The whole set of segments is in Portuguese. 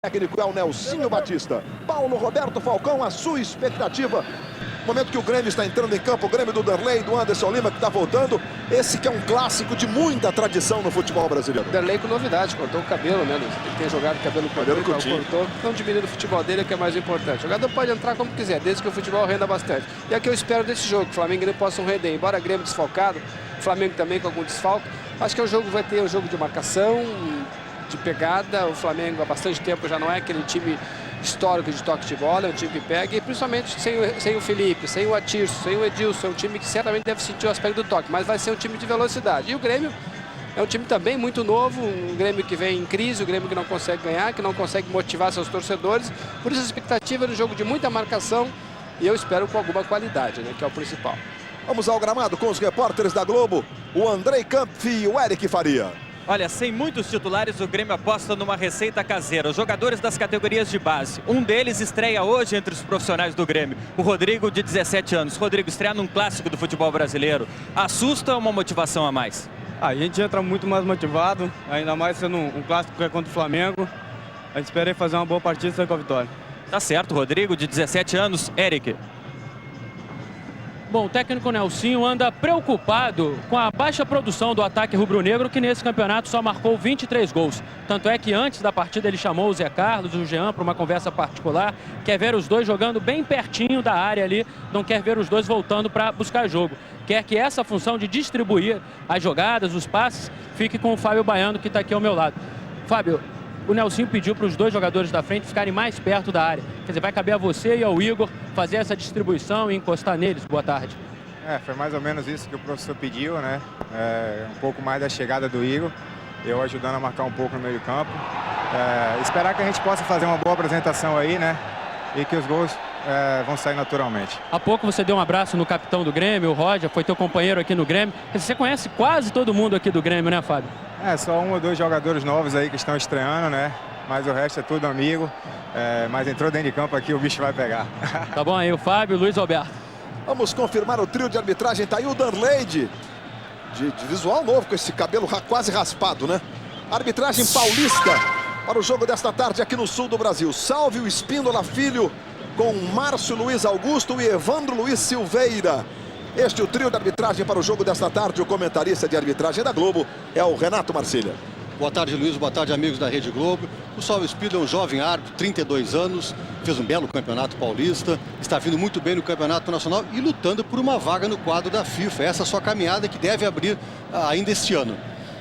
Técnico é o Nelsinho Batista. Paulo Roberto Falcão, a sua expectativa. No momento que o Grêmio está entrando em campo, o Grêmio do Derlei, do Anderson Lima, que está voltando. Esse que é um clássico de muita tradição no futebol brasileiro. Derlei com novidade, cortou o cabelo, né, Luiz? Ele tem jogado cabelo curtinho, cortou. Não diminuindo o futebol dele, que é mais importante. O jogador pode entrar como quiser, desde que o futebol renda bastante. E é o que eu espero desse jogo, que o Flamengo e Grêmio possam render. Embora o Grêmio desfalcado, o Flamengo também com algum desfalque. Acho que o jogo vai ter um jogo de marcação, de pegada. O Flamengo há bastante tempo já não é aquele time histórico de toque de bola, é um time que pega, e principalmente sem o Felipe, sem o Atirso, sem o Edilson, é um time que certamente deve sentir o aspecto do toque, mas vai ser um time de velocidade. E o Grêmio é um time também muito novo, um Grêmio que vem em crise, um Grêmio que não consegue ganhar, que não consegue motivar seus torcedores, por isso a expectativa é um jogo de muita marcação, e eu espero com alguma qualidade, né, que é o principal. Vamos ao gramado com os repórteres da Globo, o Andrei Kampf e o Eric Faria. Olha, sem muitos titulares, o Grêmio aposta numa receita caseira. Os jogadores das categorias de base. Um deles estreia hoje entre os profissionais do Grêmio. O Rodrigo, de 17 anos. Rodrigo, estreia num clássico do futebol brasileiro. Assusta ou uma motivação a mais? A gente entra muito mais motivado, ainda mais sendo um clássico que é contra o Flamengo. A gente espera fazer uma boa partida e sair com a vitória. Tá certo, Rodrigo, de 17 anos. Eric. Bom, o técnico Nelsinho anda preocupado com a baixa produção do ataque rubro-negro, que nesse campeonato só marcou 23 gols. Tanto é que antes da partida ele chamou o Zé Carlos e o Jean para uma conversa particular. Quer ver os dois jogando bem pertinho da área ali, não quer ver os dois voltando para buscar jogo. Quer que essa função de distribuir as jogadas, os passes, fique com o Fábio Baiano, que está aqui ao meu lado. Fábio, o Nelsinho pediu para os dois jogadores da frente ficarem mais perto da área. Quer dizer, vai caber a você e ao Igor fazer essa distribuição e encostar neles. Boa tarde. Foi mais ou menos isso que o professor pediu, né? Um pouco mais da chegada do Igor, eu ajudando a marcar um pouco no meio campo. Esperar que a gente possa fazer uma boa apresentação aí, né? E que os gols vão sair naturalmente. Há pouco você deu um abraço no capitão do Grêmio, o Roger, foi teu companheiro aqui no Grêmio. Você conhece quase todo mundo aqui do Grêmio, né, Fábio? Só um ou dois jogadores novos aí que estão estreando, né? Mas o resto é tudo amigo. Mas entrou dentro de campo aqui, o bicho vai pegar. Tá bom aí, o Fábio, o Luiz Alberto. Vamos confirmar o trio de arbitragem. Tá aí o Danley de visual novo, com esse cabelo quase raspado, né? Arbitragem paulista para o jogo desta tarde aqui no sul do Brasil. Salve o Espíndola Filho com Márcio Luiz Augusto e Evandro Luiz Silveira. Este é o trio de arbitragem para o jogo desta tarde. O comentarista de arbitragem da Globo é o Renato Marcília. Boa tarde, Luiz. Boa tarde, amigos da Rede Globo. O Salve Espírito é um jovem árbitro, 32 anos, fez um belo campeonato paulista, está vindo muito bem no campeonato nacional e lutando por uma vaga no quadro da FIFA. Essa é a sua caminhada que deve abrir ainda este ano.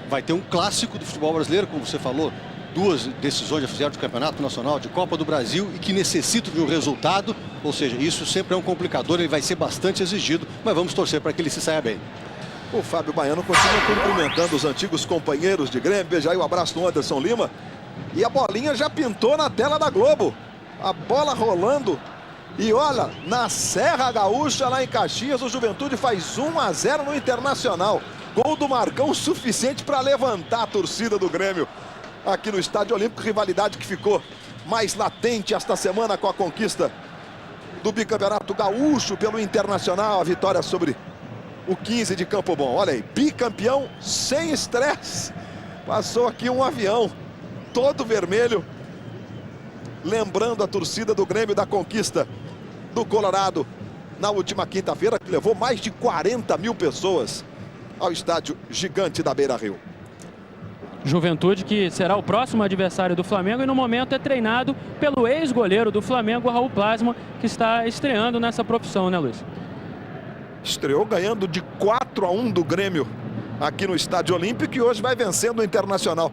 Vai ter um clássico do futebol brasileiro, como você falou, duas decisões já fizeram de campeonato nacional, de Copa do Brasil e que necessitam de um resultado, ou seja, isso sempre é um complicador, ele vai ser bastante exigido, mas vamos torcer para que ele se saia bem. O Fábio Baiano continua cumprimentando os antigos companheiros de Grêmio. Beija aí o abraço do Anderson Lima. E a bolinha já pintou na tela da Globo. A bola rolando. E olha, na Serra Gaúcha, lá em Caxias, o Juventude faz 1-0 no Internacional. Gol do Marcão suficiente para levantar a torcida do Grêmio aqui no Estádio Olímpico. Rivalidade que ficou mais latente esta semana com a conquista do bicampeonato gaúcho pelo Internacional. A vitória sobre o 15 de Campo Bom. Olha aí, bicampeão sem estresse. Passou aqui um avião todo vermelho, lembrando a torcida do Grêmio da conquista do Colorado na última quinta-feira, que levou mais de 40 mil pessoas ao estádio gigante da Beira-Rio. Juventude, que será o próximo adversário do Flamengo e no momento é treinado pelo ex-goleiro do Flamengo, Raul Plasma, que está estreando nessa profissão, né, Luiz? Estreou ganhando de 4-1 do Grêmio aqui no Estádio Olímpico e hoje vai vencendo o Internacional.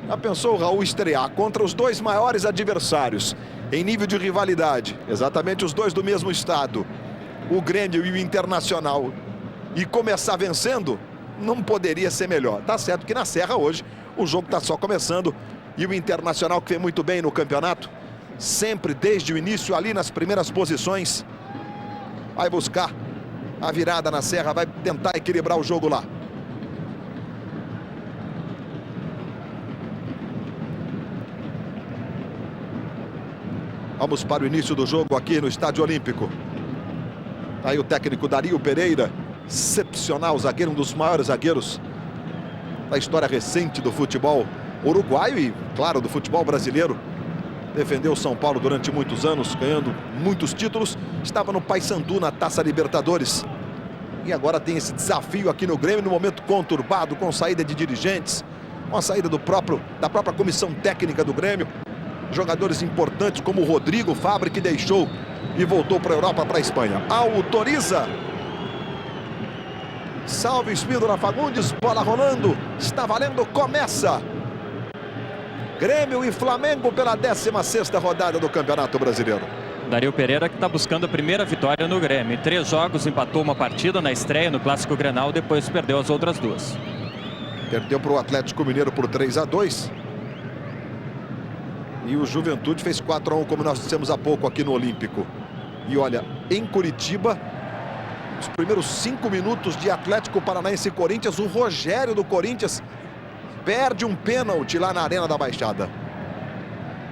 Já pensou o Raul estrear contra os dois maiores adversários em nível de rivalidade? Exatamente os dois do mesmo estado, o Grêmio e o Internacional, e começar vencendo? Não poderia ser melhor. Tá certo que na Serra hoje o jogo está só começando e o Internacional, que vem muito bem no campeonato, sempre desde o início ali nas primeiras posições, vai buscar a virada na Serra, vai tentar equilibrar o jogo lá. Vamos para o início do jogo aqui no Estádio Olímpico. Aí o técnico Dario Pereira, excepcional zagueiro, um dos maiores zagueiros da história recente do futebol uruguaio e, claro, do futebol brasileiro. defendeu o São Paulo durante muitos anos, ganhando muitos títulos. Estava no Paysandu na Taça Libertadores. E agora tem esse desafio aqui no Grêmio, no momento conturbado, com saída de dirigentes, com a saída da própria comissão técnica do Grêmio. Jogadores importantes como o Rodrigo Fabre, que deixou e voltou para a Europa, para a Espanha. Autoriza. Salve Espíndola Fagundes, bola rolando, está valendo, começa. Grêmio e Flamengo pela 16ª rodada do Campeonato Brasileiro. Dario Pereira que está buscando a primeira vitória no Grêmio. Em 3 jogos empatou uma partida na estreia no Clássico Grenal, depois perdeu as outras 2. Perdeu para o Atlético Mineiro por 3-2. E o Juventude fez 4-1, como nós dissemos há pouco aqui no Olímpico. E olha, em Curitiba, os primeiros 5 minutos de Atlético Paranaense e Corinthians, o Rogério do Corinthians perde um pênalti lá na Arena da Baixada.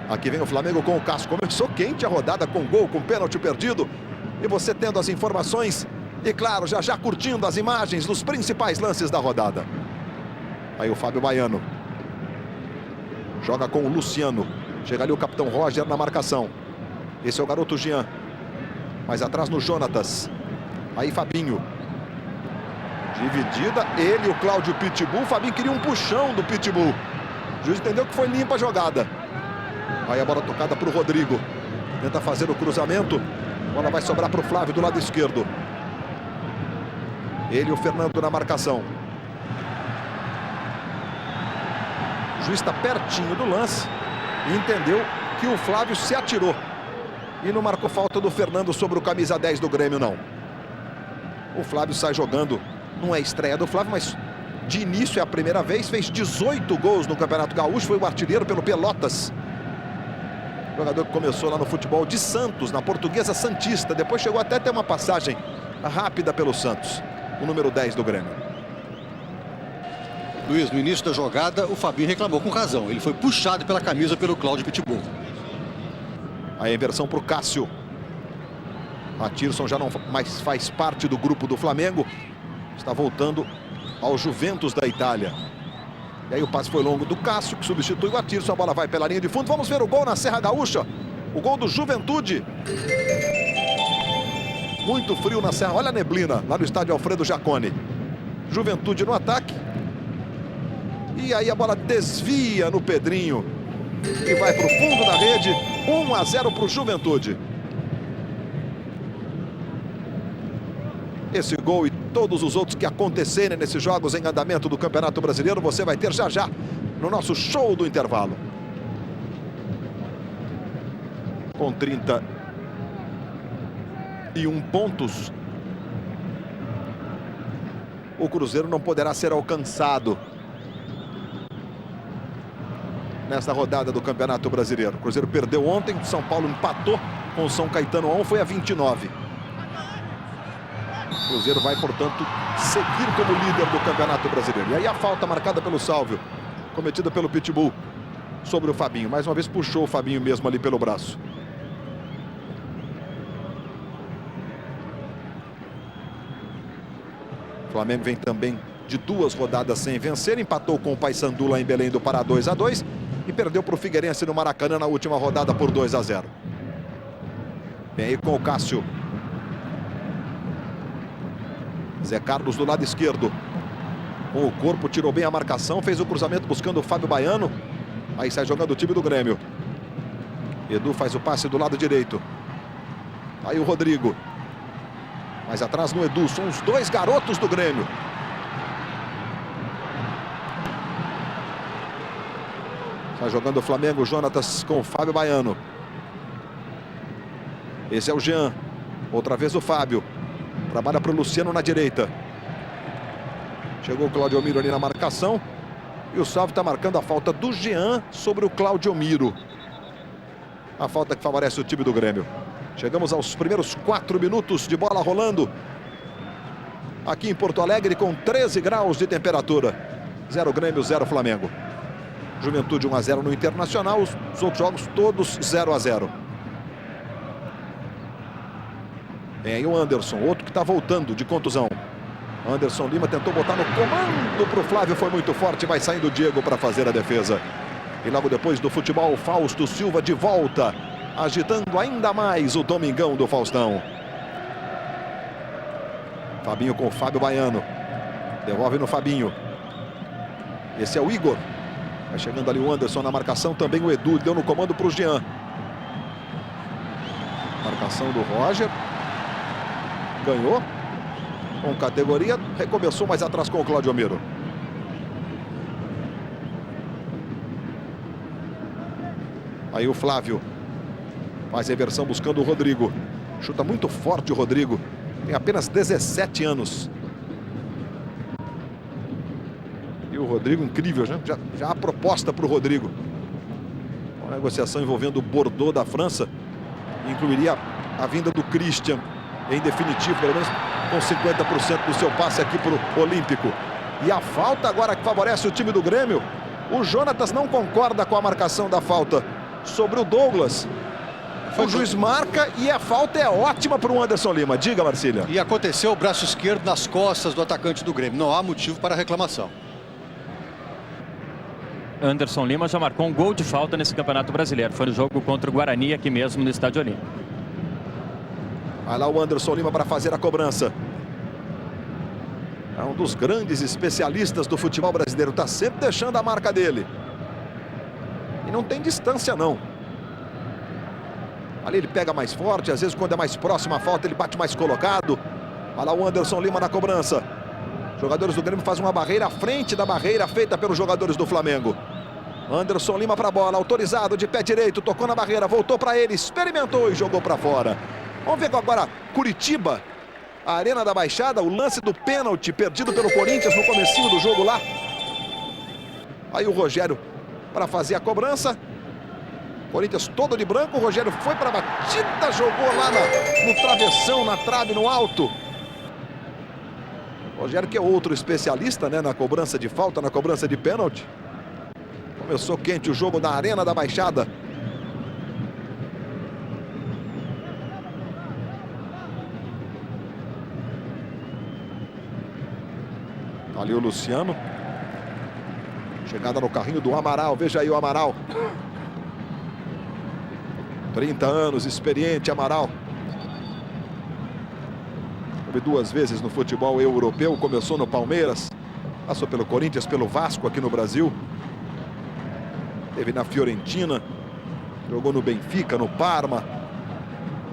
Aqui vem o Flamengo com o Cássio. Começou quente a rodada, com gol, com pênalti perdido. E você tendo as informações e, claro, já curtindo as imagens dos principais lances da rodada. Aí o Fábio Baiano joga com o Luciano. Chega ali o capitão Roger na marcação. Esse é o garoto Jean. Mais atrás no Jonatas. Aí Fabinho. Dividida, ele e o Cláudio Pitbull. O Fabinho queria um puxão do Pitbull. O juiz entendeu que foi limpa a jogada. Aí a bola tocada para o Rodrigo. Tenta fazer o cruzamento. A bola vai sobrar para o Flávio do lado esquerdo. Ele e o Fernando na marcação. O juiz está pertinho do lance e entendeu que o Flávio se atirou. E não marcou falta do Fernando sobre o camisa 10 do Grêmio, não. O Flávio sai jogando. Não é estreia do Flávio, mas de início é a primeira vez. Fez 18 gols no Campeonato Gaúcho. Foi o artilheiro pelo Pelotas. Jogador que começou lá no futebol de Santos, na Portuguesa Santista. Depois chegou até a ter uma passagem rápida pelo Santos. O número 10 do Grêmio. Luiz, no início da jogada, o Fabinho reclamou com razão. Ele foi puxado pela camisa pelo Cláudio Pitbull. A inversão para o Cássio. A Tirson já não mais faz parte do grupo do Flamengo. Está voltando ao Juventus da Itália. E aí o passe foi longo do Cássio, que substitui o Atirson. A bola vai pela linha de fundo. Vamos ver o gol na Serra Gaúcha. O gol do Juventude. Muito frio na Serra. Olha a neblina lá no estádio Alfredo Jaconi. Juventude no ataque. E aí a bola desvia no Pedrinho. E vai para o fundo da rede. 1-0 para o Juventude. Esse gol e todos os outros que acontecerem nesses jogos em andamento do Campeonato Brasileiro, você vai ter já no nosso show do intervalo. Com 31 pontos, o Cruzeiro não poderá ser alcançado nesta rodada do Campeonato Brasileiro. O Cruzeiro perdeu ontem, o São Paulo empatou com o São Caetano 1, foi a 29. O Cruzeiro vai, portanto, seguir como líder do Campeonato Brasileiro. E aí a falta marcada pelo Sálvio, cometida pelo Pitbull sobre o Fabinho. Mais uma vez puxou o Fabinho mesmo ali pelo braço. O Flamengo vem também de 2 rodadas sem vencer. Empatou com o Paysandu lá em Belém do Pará 2-2 e perdeu para o Figueirense no Maracanã na última rodada por 2-0. Vem aí com o Cássio. Zé Carlos do lado esquerdo. Com o corpo, tirou bem a marcação. Fez o cruzamento buscando o Fábio Baiano. Aí sai jogando o time do Grêmio. Edu faz o passe do lado direito. Aí o Rodrigo. Mais atrás no Edu. São os 2 garotos do Grêmio. Sai jogando o Flamengo. Jonatas com o Fábio Baiano. Esse é o Jean. Outra vez o Fábio. Trabalha para o Luciano na direita. Chegou o Claudio Miro ali na marcação. E o Salve está marcando a falta do Jean sobre o Claudio Miro. A falta que favorece o time do Grêmio. Chegamos aos primeiros 4 minutos de bola rolando. Aqui em Porto Alegre com 13 graus de temperatura. 0 Grêmio, 0 Flamengo. Juventude 1-0 no Internacional. Os outros jogos todos 0-0. Vem aí o Anderson, outro que está voltando de contusão. Anderson Lima tentou botar no comando para o Flávio, foi muito forte, vai saindo o Diego para fazer a defesa. E logo depois do futebol, Fausto Silva de volta, agitando ainda mais o Domingão do Faustão. Fabinho com o Fábio Baiano. Devolve no Fabinho. Esse é o Igor. Vai chegando ali o Anderson na marcação. Também o Edu deu no comando para o Jean. Marcação do Roger. Ganhou. Com categoria. Recomeçou mais atrás com o Claudio Miro. Aí o Flávio. Faz reversão buscando o Rodrigo. Chuta muito forte o Rodrigo. Tem apenas 17 anos. E o Rodrigo, incrível, já há proposta para o Rodrigo. Uma negociação envolvendo o Bordeaux da França. Incluiria a vinda do Christian, em definitivo, pelo menos com 50% do seu passe aqui para o Olímpico. E a falta agora que favorece o time do Grêmio. O Jonatas não concorda com a marcação da falta sobre o Douglas. O juiz marca e a falta é ótima para o Anderson Lima. Diga, Marcília. E aconteceu o braço esquerdo nas costas do atacante do Grêmio. Não há motivo para reclamação. Anderson Lima já marcou um gol de falta nesse Campeonato Brasileiro. Foi no jogo contra o Guarani aqui mesmo no Estádio Olímpico. Vai lá o Anderson Lima para fazer a cobrança. É um dos grandes especialistas do futebol brasileiro. Está sempre deixando a marca dele. E não tem distância, não. Ali ele pega mais forte. Às vezes, quando é mais próximo a falta, ele bate mais colocado. Vai lá o Anderson Lima na cobrança. Jogadores do Grêmio fazem uma barreira à frente da barreira feita pelos jogadores do Flamengo. Anderson Lima para a bola. Autorizado de pé direito. Tocou na barreira. Voltou para ele. Experimentou e jogou para fora. Vamos ver agora Curitiba. A Arena da Baixada. O lance do pênalti perdido pelo Corinthians no comecinho do jogo lá. Aí o Rogério para fazer a cobrança. Corinthians todo de branco. O Rogério foi para a batida. Jogou lá no travessão, na trave, no alto. Rogério, que é outro especialista, né, na cobrança de falta, na cobrança de pênalti. Começou quente o jogo da Arena da Baixada. Ali o Luciano. Chegada no carrinho do Amaral. Veja aí o Amaral. 30 anos, experiente Amaral. Teve 2 vezes no futebol europeu. Começou no Palmeiras. Passou pelo Corinthians, pelo Vasco aqui no Brasil. Teve na Fiorentina. Jogou no Benfica, no Parma.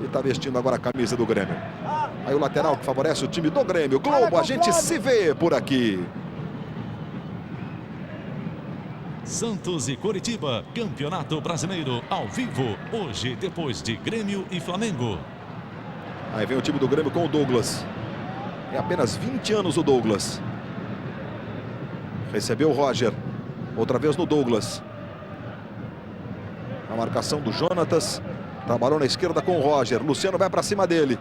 E está vestindo agora a camisa do Grêmio. Aí o lateral que favorece o time do Grêmio. Globo, a gente se vê por aqui. Santos e Coritiba, Campeonato Brasileiro ao vivo. Hoje, depois de Grêmio e Flamengo. Aí vem o time do Grêmio com o Douglas. É apenas 20 anos o Douglas. Recebeu o Roger. Outra vez no Douglas. A marcação do Jonatas. Trabalhou na esquerda com o Roger. Luciano vai para cima dele.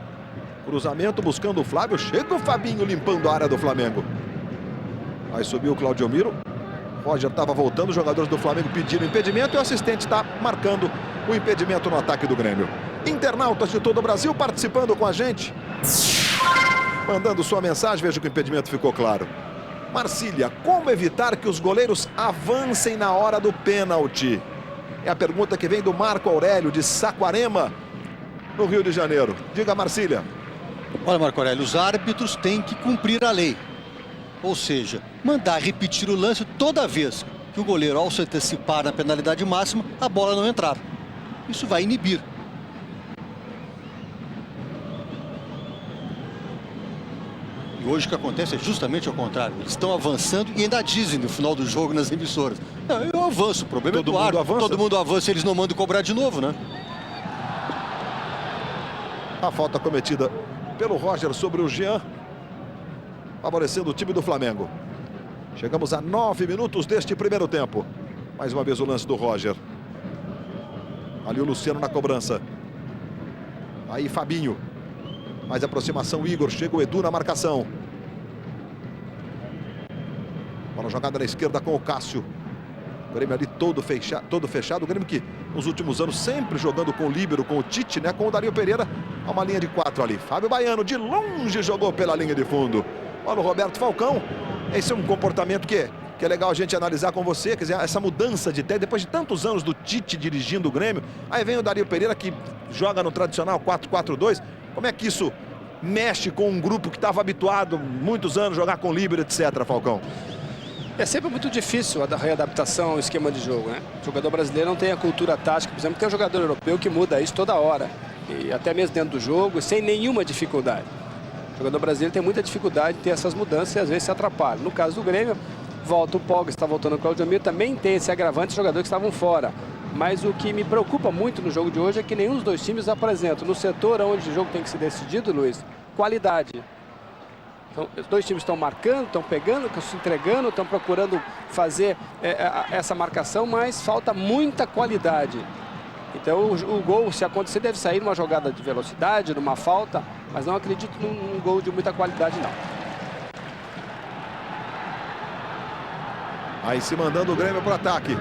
Cruzamento buscando o Flávio. Chega o Fabinho limpando a área do Flamengo. Aí subiu o Claudio Miro. Roger estava voltando. Os jogadores do Flamengo pediram impedimento. E o assistente está marcando o impedimento no ataque do Grêmio. Internautas de todo o Brasil participando com a gente. Mandando sua mensagem. Veja que o impedimento ficou claro. Marcília, como evitar que os goleiros avancem na hora do pênalti? É a pergunta que vem do Marco Aurélio de Saquarema, no Rio de Janeiro. Diga, Marcília. Olha, Marco Aurélio, os árbitros têm que cumprir a lei. Ou seja, mandar repetir o lance toda vez que o goleiro, ao se antecipar na penalidade máxima, a bola não entrar. Isso vai inibir. E hoje o que acontece é justamente ao contrário. Eles estão avançando e ainda dizem no final do jogo nas emissoras: não, eu avanço, o problema é do árbitro. Todo mundo avança e eles não mandam cobrar de novo, né? A falta cometida pelo Roger sobre o Jean, favorecendo o time do Flamengo. Chegamos a 9 minutos deste primeiro tempo. Mais uma vez o lance do Roger. Ali o Luciano na cobrança. Aí Fabinho. Mais aproximação, Igor. Chega o Edu na marcação. Bola jogada na esquerda com o Cássio. O Grêmio ali todo fechado. O Grêmio que nos últimos anos sempre jogando com o líbero, com o Tite, né? Com o Dario Pereira. Há uma linha de 4 ali. Fábio Baiano de longe jogou pela linha de fundo. Olha o Roberto Falcão. Esse é um comportamento que que é legal a gente analisar com você, quer dizer, essa mudança de técnica, depois de tantos anos do Tite dirigindo o Grêmio, aí vem o Dario Pereira que joga no tradicional 4-4-2, como é que isso mexe com um grupo que estava habituado muitos anos a jogar com líbero, etc, Falcão? É sempre muito difícil a readaptação ao esquema de jogo, né? O jogador brasileiro não tem a cultura tática, por exemplo, tem um jogador europeu que muda isso toda hora, e até mesmo dentro do jogo, sem nenhuma dificuldade. O jogador brasileiro tem muita dificuldade de ter essas mudanças e às vezes se atrapalha. No caso do Grêmio, volta o Pogba, está voltando o Claudio, também tem esse agravante de jogadores que estavam fora. Mas o que me preocupa muito no jogo de hoje é que nenhum dos dois times apresentam, no setor onde o jogo tem que ser decidido, Luiz, qualidade. Então, os dois times estão marcando, estão pegando, estão se entregando, estão procurando fazer essa marcação, mas falta muita qualidade. Então o gol, se acontecer, deve sair numa jogada de velocidade, numa falta, mas não acredito num gol de muita qualidade, não. Aí se mandando o Grêmio para o ataque.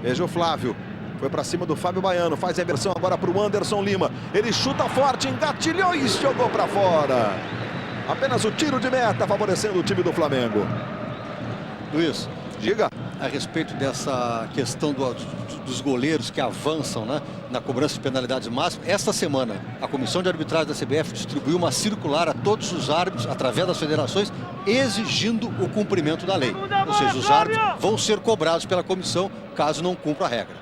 Veja o Flávio. Foi para cima do Fábio Baiano. Faz a inversão agora para o Anderson Lima. Ele chuta forte, engatilhou e jogou para fora. Apenas o tiro de meta favorecendo o time do Flamengo. Luiz, diga. A respeito dessa questão dos goleiros que avançam, né, na cobrança de penalidades máximas, esta semana a Comissão de Arbitragem da CBF distribuiu uma circular a todos os árbitros, através das federações, exigindo o cumprimento da lei. Ou seja, os árbitros vão ser cobrados pela comissão caso não cumpra a regra.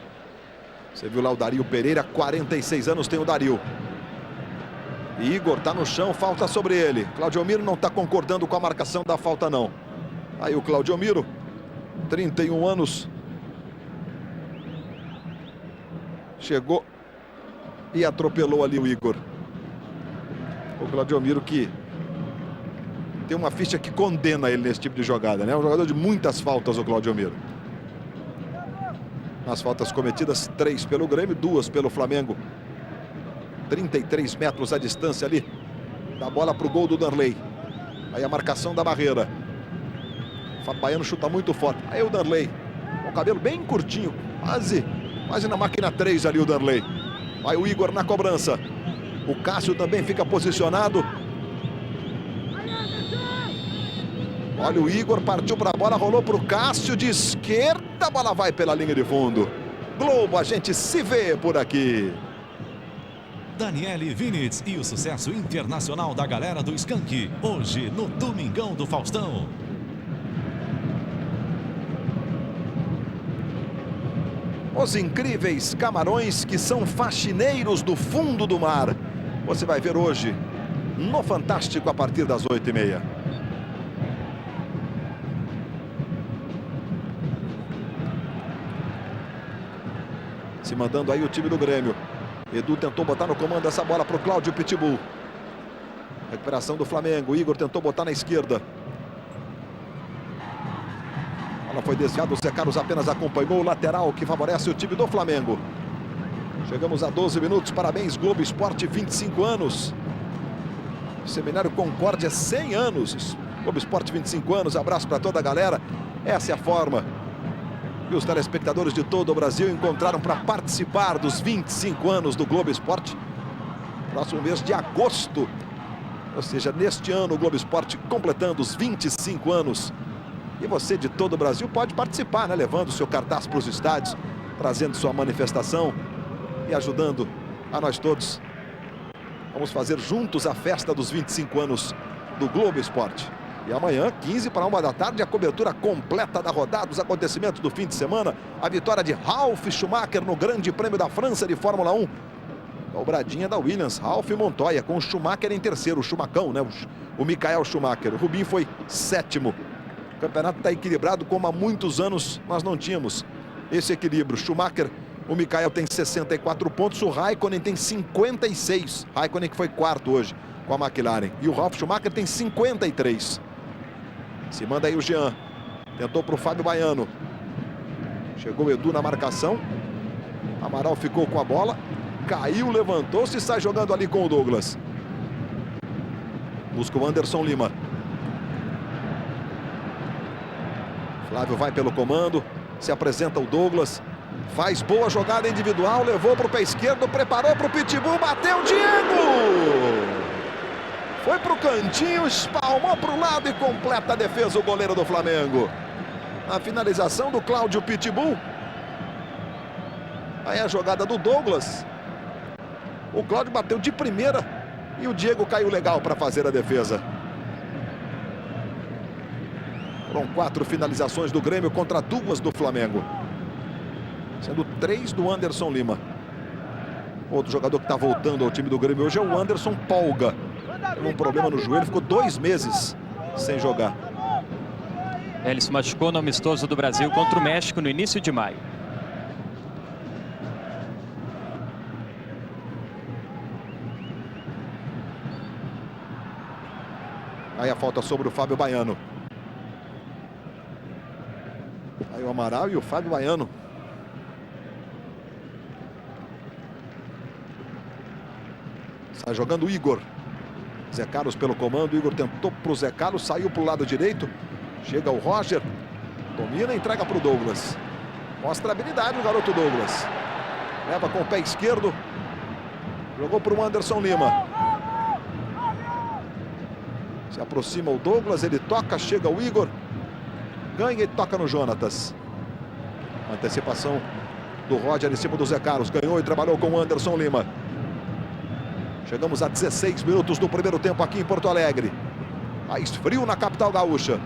Você viu lá o Dario Pereira, 46 anos tem o Dario. Igor está no chão, falta sobre ele. Claudiomiro não está concordando com a marcação da falta, não. Aí o Claudiomiro, 31 anos. Chegou e atropelou ali o Igor. O Claudiomiro que tem uma ficha que condena ele nesse tipo de jogada, né? É um jogador de muitas faltas, o Claudiomiro. Nas faltas cometidas, 3 pelo Grêmio, 2 pelo Flamengo. 33 metros a distância ali da bola para o gol do Darley. Aí a marcação da barreira. O Fábio Baiano chuta muito forte. Aí o Darley, com o cabelo bem curtinho, quase na máquina 3 ali o Darley. Vai o Igor na cobrança. O Cássio também fica posicionado. Olha o Igor, partiu para a bola, rolou para o Cássio de esquerda, a bola vai pela linha de fundo. Globo, a gente se vê por aqui. Daniele Vinitz e o sucesso internacional da galera do Skank, hoje no Domingão do Faustão. Os incríveis camarões que são faxineiros do fundo do mar. Você vai ver hoje no Fantástico a partir das 8h30. Se mandando aí o time do Grêmio. Edu tentou botar no comando essa bola para o Cláudio Pitbull. Recuperação do Flamengo. Igor tentou botar na esquerda. Ela foi desviada. O Zé Carlos apenas acompanhou o lateral que favorece o time do Flamengo. Chegamos a 12 minutos. Parabéns, Globo Esporte, 25 anos. Seminário Concórdia, 100 anos. Globo Esporte, 25 anos. Abraço para toda a galera. Essa é a forma e os telespectadores de todo o Brasil encontraram para participar dos 25 anos do Globo Esporte. Próximo mês de agosto, ou seja, neste ano o Globo Esporte completando os 25 anos. E você de todo o Brasil pode participar, né? Levando o seu cartaz para os estádios, trazendo sua manifestação e ajudando a nós todos. Vamos fazer juntos a festa dos 25 anos do Globo Esporte. E amanhã, 15h45, a cobertura completa da rodada, os acontecimentos do fim de semana. A vitória de Ralf Schumacher no Grande Prêmio da França de Fórmula 1. Dobradinha da Williams, Ralf e Montoya, com o Schumacher em terceiro, o Schumacão, né? O Michael Schumacher. O Rubinho foi sétimo. O campeonato está equilibrado, como há muitos anos nós não tínhamos esse equilíbrio. Schumacher, o Michael tem 64 pontos, o Raikkonen tem 56. Raikkonen que foi quarto hoje com a McLaren. E o Ralf Schumacher tem 53. Se manda aí o Jean. Tentou para o Fábio Baiano. Chegou o Edu na marcação. Amaral ficou com a bola. Caiu, levantou-se e sai jogando ali com o Douglas. Busca o Anderson Lima. Flávio vai pelo comando. Se apresenta o Douglas. Faz boa jogada individual. Levou para o pé esquerdo. Preparou para o Pitbull. Bateu o Diego! Foi pro cantinho, espalmou pro lado e completa a defesa o goleiro do Flamengo. A finalização do Cláudio Pitbull. Aí a jogada do Douglas. O Cláudio bateu de primeira e o Diego caiu legal para fazer a defesa. Foram 4 finalizações do Grêmio contra 2 do Flamengo. Sendo 3 do Anderson Lima. Outro jogador que está voltando ao time do Grêmio hoje é o Anderson Polga. Teve um problema no joelho, ficou 2 meses sem jogar. Ele se machucou no amistoso do Brasil contra o México no início de maio. Aí a falta sobre o Fábio Baiano. Aí o Amaral e o Fábio Baiano. Sai jogando o Igor. Zé Carlos pelo comando. O Igor tentou pro Zé Carlos, saiu pro lado direito. Chega o Roger. Domina e entrega pro Douglas. Mostra a habilidade o garoto Douglas. Leva com o pé esquerdo. Jogou pro Anderson Lima. Se aproxima o Douglas, ele toca, chega o Igor. Ganha e toca no Jonatas. Antecipação do Roger em cima do Zé Carlos. Ganhou e trabalhou com o Anderson Lima. Chegamos a 16 minutos do primeiro tempo aqui em Porto Alegre. Mais frio na capital gaúcha.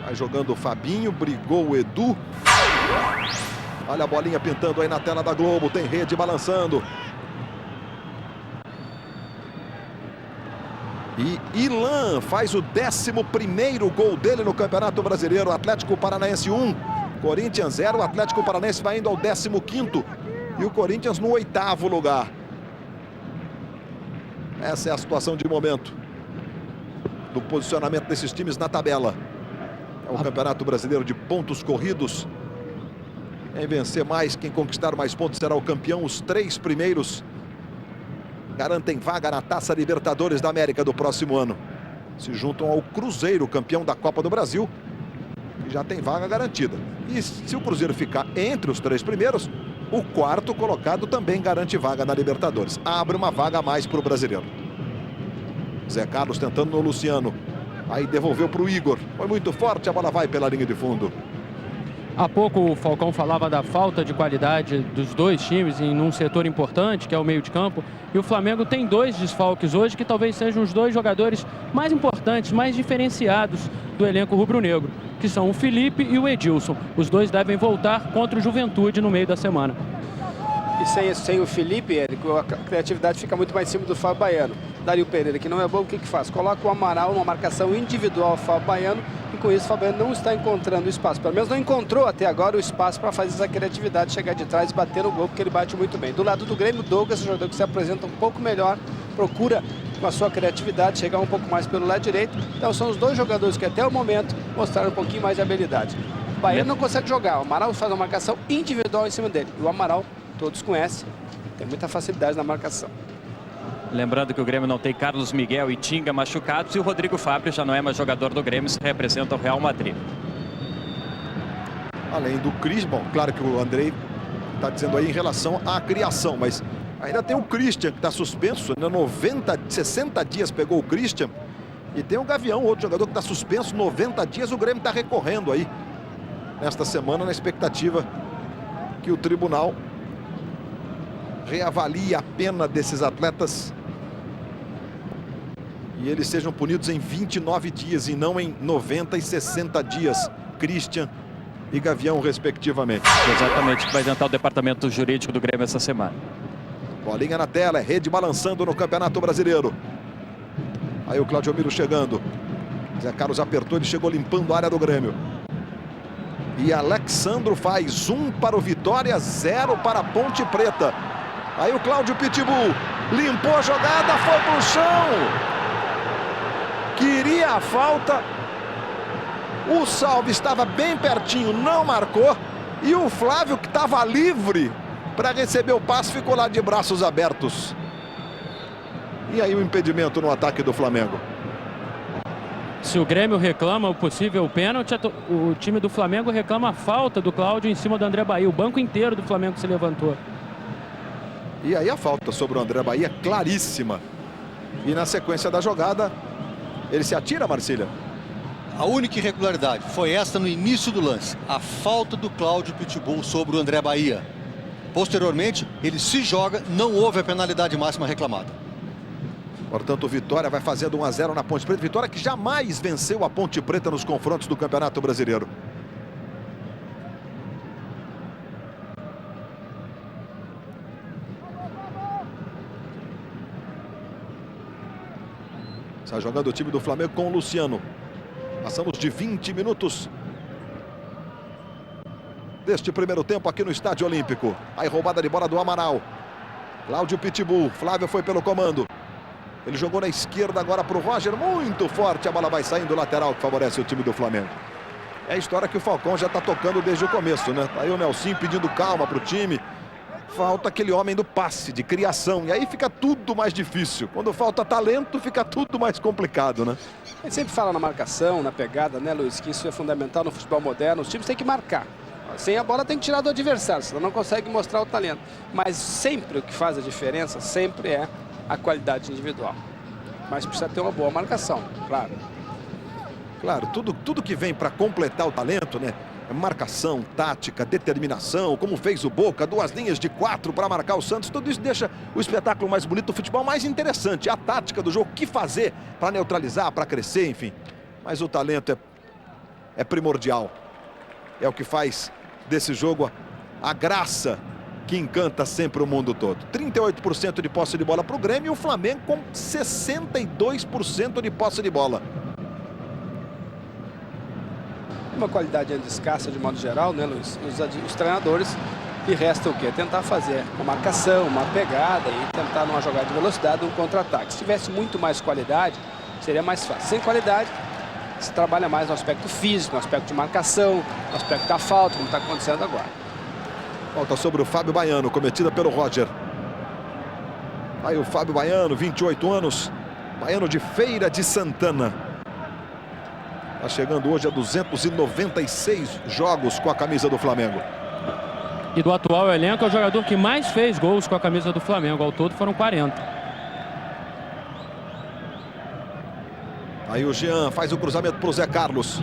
Vai jogando o Fabinho, brigou o Edu. Olha a bolinha pintando aí na tela da Globo. Tem rede balançando. E Ilan faz o 11º gol dele no Campeonato Brasileiro. Atlético Paranaense 1, Corinthians 0. O Atlético Paranaense vai indo ao 15º e o Corinthians no 8º lugar. Essa é a situação de momento do posicionamento desses times na tabela. É o Campeonato Brasileiro de pontos corridos. Quem vencer mais, quem conquistar mais pontos será o campeão. Os 3 primeiros garantem vaga na Taça Libertadores da América do próximo ano. Se juntam ao Cruzeiro, campeão da Copa do Brasil, que já tem vaga garantida. E se o Cruzeiro ficar entre os 3 primeiros, o 4º colocado também garante vaga na Libertadores. Abre uma vaga a mais para o brasileiro. Zé Carlos tentando no Luciano. Aí devolveu para o Igor. Foi muito forte, a bola vai pela linha de fundo. Há pouco o Falcão falava da falta de qualidade dos 2 times em um setor importante, que é o meio de campo. E o Flamengo tem 2 desfalques hoje, que talvez sejam os 2 jogadores mais importantes, mais diferenciados do elenco rubro-negro, que são o Felipe e o Edilson. Os 2 devem voltar contra o Juventude no meio da semana. E sem o Felipe, Érico, a criatividade fica muito mais em cima do Fábio Baiano. Dario Pereira, que não é bom, o que faz? Coloca o Amaral numa marcação individual ao Fábio Baiano, e com isso o Fábio Baiano não está encontrando espaço. Pelo menos não encontrou até agora o espaço para fazer essa criatividade, chegar de trás e bater no gol, porque ele bate muito bem. Do lado do Grêmio, Douglas, jogador que se apresenta um pouco melhor, procura com a sua criatividade chegar um pouco mais pelo lado direito. Então são os 2 jogadores que até o momento mostraram um pouquinho mais de habilidade. O Baiano não consegue jogar, o Amaral faz uma marcação individual em cima dele. E o Amaral, todos conhecem, tem muita facilidade na marcação. Lembrando que o Grêmio não tem Carlos Miguel e Tinga machucados, e o Rodrigo Fábio já não é mais jogador do Grêmio, se representa o Real Madrid. Além do Cris, bom, claro que o Andrei está dizendo aí em relação à criação, mas ainda tem o Christian que está suspenso, né? 60 dias pegou o Christian, e tem o Gavião, outro jogador que está suspenso 90 dias. O Grêmio está recorrendo aí nesta semana na expectativa que o tribunal reavalie a pena desses atletas e eles sejam punidos em 29 dias e não em 90 e 60 dias. Christian e Gavião, respectivamente. Exatamente, que vai tentar o departamento jurídico do Grêmio essa semana. Bolinha na tela, é rede balançando no Campeonato Brasileiro. Aí o Claudio Miro chegando. Zé Carlos apertou, ele chegou limpando a área do Grêmio. E Alexandro faz 1 para o Vitória, 0 para a Ponte Preta. Aí o Cláudio Pitbull limpou a jogada, foi pro chão. Queria a falta. O Salve estava bem pertinho, não marcou. E o Flávio, que estava livre para receber o passe, ficou lá de braços abertos. E aí o impedimento no ataque do Flamengo. Se o Grêmio reclama o possível pênalti, o time do Flamengo reclama a falta do Cláudio em cima do André Bahia. O banco inteiro do Flamengo se levantou. E aí a falta sobre o André Bahia, claríssima. E na sequência da jogada, ele se atira, Marcília. A única irregularidade foi esta no início do lance. A falta do Cláudio Pitbull sobre o André Bahia. Posteriormente, ele se joga, não houve a penalidade máxima reclamada. Portanto, o Vitória vai fazendo 1 a 0 na Ponte Preta. Vitória que jamais venceu a Ponte Preta nos confrontos do Campeonato Brasileiro. Está jogando o time do Flamengo com o Luciano. Passamos de 20 minutos deste primeiro tempo aqui no Estádio Olímpico. Aí roubada de bola do Amaral. Cláudio Pitbull. Flávio foi pelo comando. Ele jogou na esquerda agora para o Roger. Muito forte. A bola vai saindo lateral que favorece o time do Flamengo. É a história que o Falcão já está tocando desde o começo, né? Aí o Nelson pedindo calma para o time. Falta aquele homem do passe, de criação. E aí fica tudo mais difícil. Quando falta talento, fica tudo mais complicado, né? A gente sempre fala na marcação, na pegada, né, Luiz? Que isso é fundamental no futebol moderno. Os times têm que marcar. Sem a bola tem que tirar do adversário, senão não consegue mostrar o talento. Mas sempre o que faz a diferença, sempre é a qualidade individual. Mas precisa ter uma boa marcação, claro. Claro, tudo que vem para completar o talento, né? Marcação, tática, determinação, como fez o Boca, 2 linhas de 4 para marcar o Santos. Tudo isso deixa o espetáculo mais bonito, o futebol mais interessante. A tática do jogo, o que fazer para neutralizar, para crescer, enfim. Mas o talento é primordial. É o que faz desse jogo a graça que encanta sempre o mundo todo. 38% de posse de bola para o Grêmio e o Flamengo com 62% de posse de bola. Uma qualidade ainda escassa de modo geral, né, Luiz? Os treinadores, e resta o quê? Tentar fazer uma marcação, uma pegada e tentar numa jogada de velocidade, um contra-ataque. Se tivesse muito mais qualidade, seria mais fácil. Sem qualidade, se trabalha mais no aspecto físico, no aspecto de marcação, no aspecto da falta, como está acontecendo agora. Falta sobre o Fábio Baiano, cometida pelo Roger. Aí o Fábio Baiano, 28 anos, baiano de Feira de Santana. Está chegando hoje a 296 jogos com a camisa do Flamengo. E do atual elenco é o jogador que mais fez gols com a camisa do Flamengo. Ao todo foram 40. Aí o Jean faz o cruzamento para o Zé Carlos.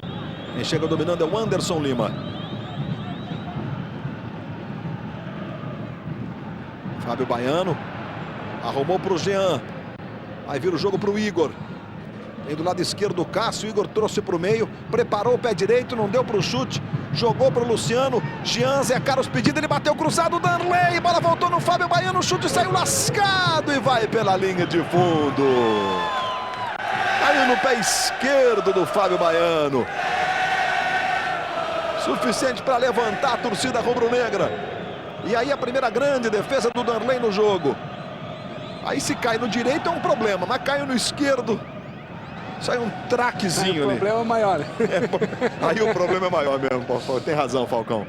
Quem chega dominando é o Anderson Lima. Fábio Baiano arrumou para o Jean. Aí vira o jogo para o Igor. Vem do lado esquerdo o Cássio, o Igor trouxe para o meio, preparou o pé direito, não deu para o chute, jogou para o Luciano, Jean, Zé Carlos pedido, ele bateu cruzado, Danley, bola voltou no Fábio Baiano, o chute saiu lascado e vai pela linha de fundo. Caiu no pé esquerdo do Fábio Baiano. Suficiente para levantar a torcida rubro-negra. E aí a primeira grande defesa do Danley no jogo. Aí se cai no direito é um problema, mas caiu no esquerdo. Sai um traquezinho ali. O problema é maior. Aí o problema é maior mesmo. Tem razão, Falcão.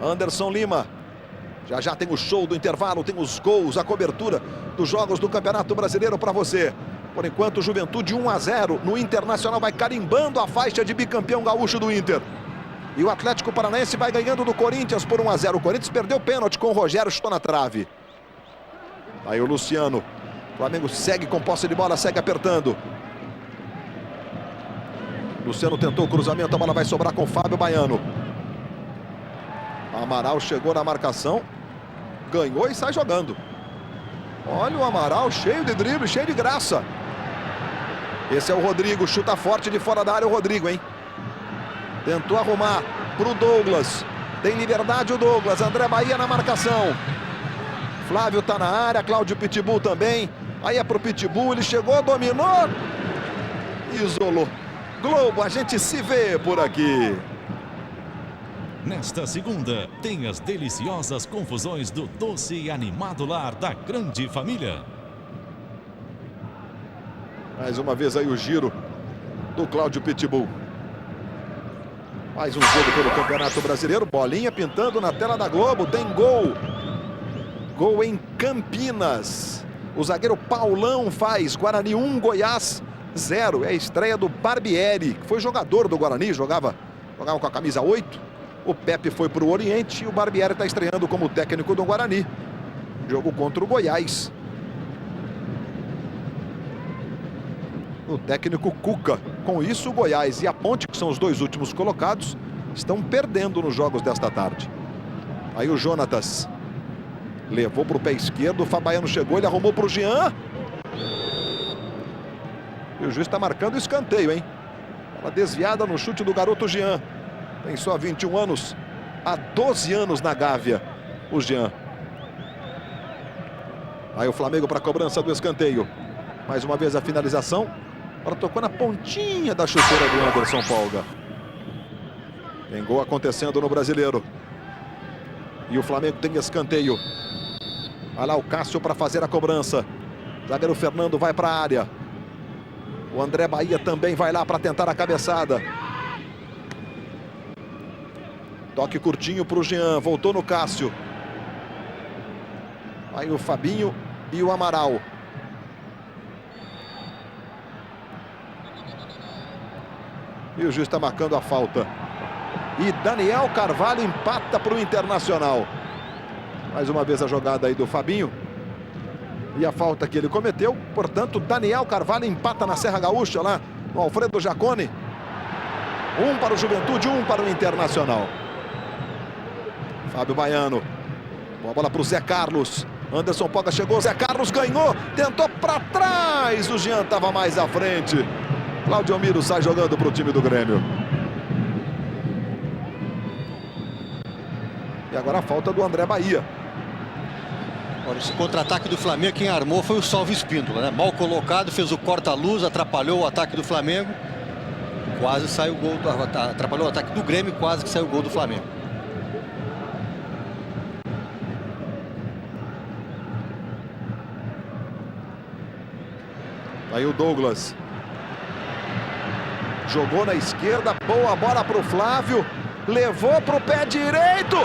Anderson Lima. Já tem o show do intervalo, tem os gols, a cobertura dos jogos do Campeonato Brasileiro para você. Por enquanto, Juventude 1 a 0 no Internacional, vai carimbando a faixa de bicampeão gaúcho do Inter. E o Atlético Paranaense vai ganhando do Corinthians por 1 a 0. O Corinthians perdeu o pênalti com o Rogério, chutou na trave. Aí o Luciano. O Flamengo segue com posse de bola, segue apertando. Luciano tentou o cruzamento, a bola vai sobrar com o Fábio Baiano. Amaral chegou na marcação, ganhou e sai jogando. Olha o Amaral cheio de drible, cheio de graça. Esse é o Rodrigo, chuta forte de fora da área o Rodrigo, hein? Tentou arrumar para o Douglas. Tem liberdade o Douglas. André Bahia na marcação. Flávio está na área. Cláudio Pitbull também. Aí é para o Pitbull. Ele chegou, dominou. Isolou. Globo, a gente se vê por aqui. Nesta segunda, tem as deliciosas confusões do doce e animado lar da grande família. Mais uma vez aí o giro do Cláudio Pitbull. Mais um jogo pelo Campeonato Brasileiro. Bolinha pintando na tela da Globo. Tem gol. Gol em Campinas. O zagueiro Paulão faz. Guarani 1, Goiás 0. É a estreia do Barbieri, que foi jogador do Guarani, jogava com a camisa 8. O Pepe foi para o Oriente e o Barbieri está estreando como técnico do Guarani. Jogo contra o Goiás. O técnico Cuca. Com isso, o Goiás e a Ponte, que são os dois últimos colocados, estão perdendo nos jogos desta tarde. Aí o Jonatas levou para o pé esquerdo, o Fabaiano chegou, ele arrumou para o Jean. E o juiz está marcando o escanteio, hein? Uma desviada no chute do garoto Jean. Tem só 21 anos, há 12 anos na Gávea, o Jean. Aí o Flamengo para a cobrança do escanteio. Mais uma vez a finalização. Agora tocou na pontinha da chuteira do Anderson Polga. Tem gol acontecendo no Brasileiro. E o Flamengo tem escanteio. Vai lá o Cássio para fazer a cobrança. Zagueiro Fernando vai para a área. O André Bahia também vai lá para tentar a cabeçada. Toque curtinho para o Jean. Voltou no Cássio. Aí o Fabinho e o Amaral. E o juiz está marcando a falta. E Daniel Carvalho empata para o Internacional. Mais uma vez a jogada aí do Fabinho. E a falta que ele cometeu. Portanto, Daniel Carvalho empata na Serra Gaúcha, lá no Alfredo Jaconi. 1 para o Juventude, 1 para o Internacional. Fábio Baiano. Boa bola para o Zé Carlos. Anderson Polga chegou, Zé Carlos ganhou. Tentou para trás. O Jean estava mais à frente. Claudio Miro sai jogando para o time do Grêmio. E agora a falta do André Bahia. Olha, esse contra-ataque do Flamengo, quem armou foi o Salvo Espíndola, né? Mal colocado, fez o corta-luz, atrapalhou o ataque do Flamengo. Quase saiu o gol, atrapalhou o ataque do Grêmio, quase que saiu o gol do Flamengo. Aí o Douglas. Jogou na esquerda, boa bola para o Flávio. Levou para o pé direito.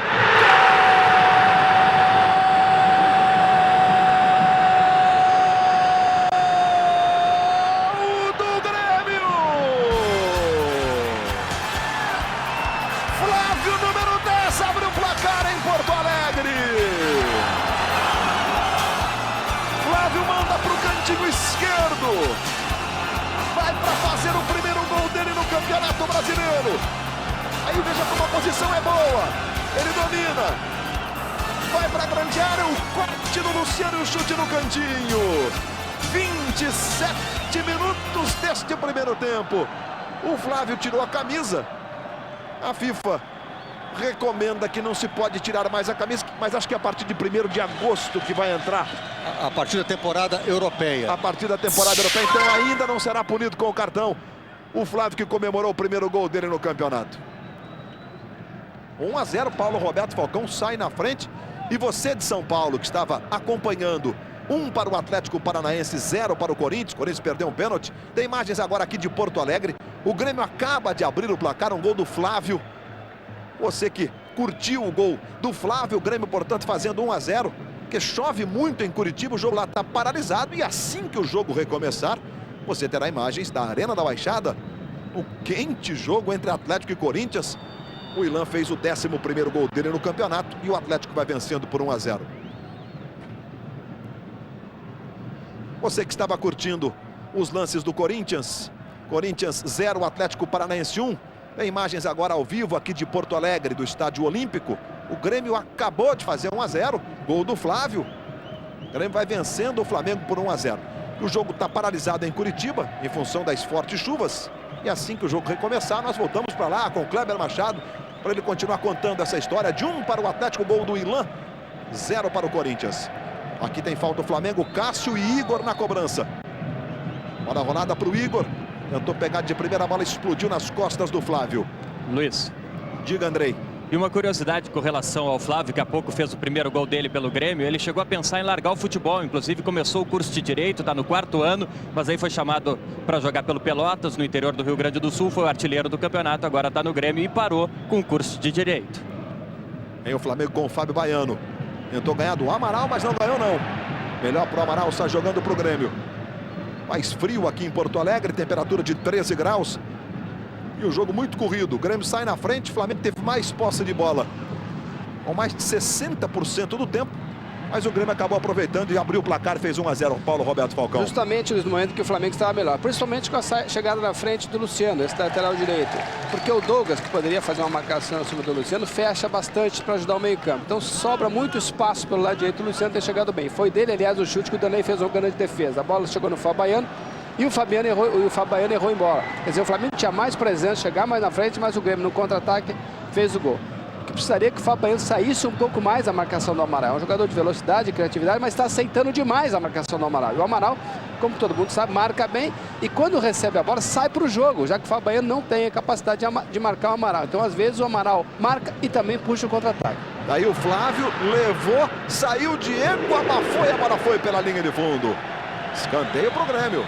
Gol do Grêmio! Flávio, número 10, abre o placar em Porto Alegre. Flávio manda para o cantinho esquerdo. Vai para fazer o primeiro gol dele no Campeonato Brasileiro. Aí veja como a posição é boa. Ele domina. Vai para a grande área. O corte do Luciano e o chute no cantinho. 27 minutos deste primeiro tempo. O Flávio tirou a camisa. A FIFA recomenda que não se pode tirar mais a camisa, mas acho que é a partir de 1º de agosto que vai entrar. A partir da temporada europeia. A partir da temporada europeia, então ainda não será punido com o cartão. O Flávio que comemorou o primeiro gol dele no campeonato. 1-0, Paulo Roberto Falcão sai na frente. E você de São Paulo que estava acompanhando, 1 para o Atlético Paranaense, 0 para o Corinthians. O Corinthians perdeu um pênalti. Tem imagens agora aqui de Porto Alegre. O Grêmio acaba de abrir o placar, um gol do Flávio. Você que curtiu o gol do Flávio, o Grêmio, portanto, fazendo 1-0. Porque chove muito em Curitiba, o jogo lá está paralisado. E assim que o jogo recomeçar, você terá imagens da Arena da Baixada. O quente jogo entre Atlético e Corinthians. O Ilan fez o 11º gol dele no campeonato e o Atlético vai vencendo por 1-0. Você que estava curtindo os lances do Corinthians. Corinthians 0, Atlético Paranaense 1. Tem imagens agora ao vivo aqui de Porto Alegre, do Estádio Olímpico. O Grêmio acabou de fazer 1-0. Gol do Flávio. O Grêmio vai vencendo o Flamengo por 1-0. O jogo está paralisado em Curitiba, em função das fortes chuvas. E assim que o jogo recomeçar, nós voltamos para lá com o Kleber Machado, para ele continuar contando essa história de 1 para o Atlético, gol do Ilan, 0 para o Corinthians. Aqui tem falta o Flamengo, Cássio e Igor na cobrança. Bola rolada para o Igor. Tentou pegar de primeira, bola explodiu nas costas do Flávio. Luiz. Diga, Andrei. E uma curiosidade com relação ao Flávio, que há pouco fez o primeiro gol dele pelo Grêmio. Ele chegou a pensar em largar o futebol, inclusive começou o curso de Direito, está no 4º ano, mas aí foi chamado para jogar pelo Pelotas, no interior do Rio Grande do Sul, foi o artilheiro do campeonato, agora está no Grêmio e parou com o curso de Direito. Vem o Flamengo com o Fábio Baiano. Tentou ganhar do Amaral, mas não ganhou não. Melhor para o Amaral, está jogando para o Grêmio. Mais frio aqui em Porto Alegre, temperatura de 13 graus. E o jogo muito corrido. O Grêmio sai na frente, o Flamengo teve mais posse de bola, com mais de 60% do tempo. Mas o Grêmio acabou aproveitando e abriu o placar, fez 1-0. Paulo Roberto Falcão. Justamente no momento que o Flamengo estava melhor. Principalmente com a chegada na frente do Luciano, esse lateral direito. Porque o Douglas, que poderia fazer uma marcação em cima do Luciano, fecha bastante para ajudar o meio-campo. Então sobra muito espaço pelo lado direito. O Luciano tem chegado bem. Foi dele, aliás, o chute que o Danley fez uma grande defesa. A bola chegou no Fabaiano e o Fabaiano errou em bola. Quer dizer, o Flamengo tinha mais presença, chegar mais na frente, mas o Grêmio no contra-ataque fez o gol. Que precisaria que o Fabaiano saísse um pouco mais da marcação do Amaral. É um jogador de velocidade e criatividade, mas está aceitando demais a marcação do Amaral. E o Amaral, como todo mundo sabe, marca bem e quando recebe a bola, sai para o jogo, já que o Fabaiano não tem a capacidade de marcar o Amaral. Então, às vezes, o Amaral marca e também puxa o contra-ataque. Daí o Flávio levou, saiu Diego, abafou e a bola foi pela linha de fundo. Escanteio para o Grêmio.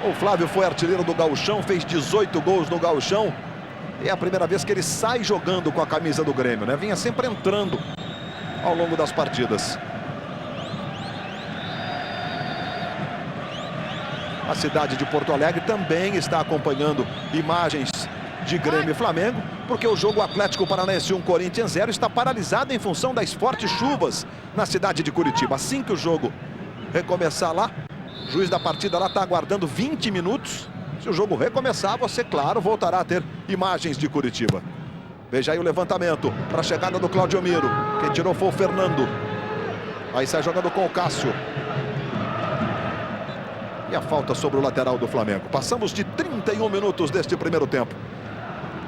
O Flávio foi artilheiro do Gauchão, fez 18 gols no Gauchão. É a primeira vez que ele sai jogando com a camisa do Grêmio, né? Vinha sempre entrando ao longo das partidas. A cidade de Porto Alegre também está acompanhando imagens de Grêmio e Flamengo, porque o jogo Atlético Paranaense 1, Corinthians 0 está paralisado em função das fortes chuvas na cidade de Curitiba. Assim que o jogo recomeçar lá, o juiz da partida lá está aguardando 20 minutos. Se o jogo recomeçar, você, claro, voltará a ter imagens de Curitiba. Veja aí o levantamento para a chegada do Claudio Miro. Quem tirou foi o Fernando. Aí sai jogando com o Cássio. E a falta sobre o lateral do Flamengo. Passamos de 31 minutos deste primeiro tempo.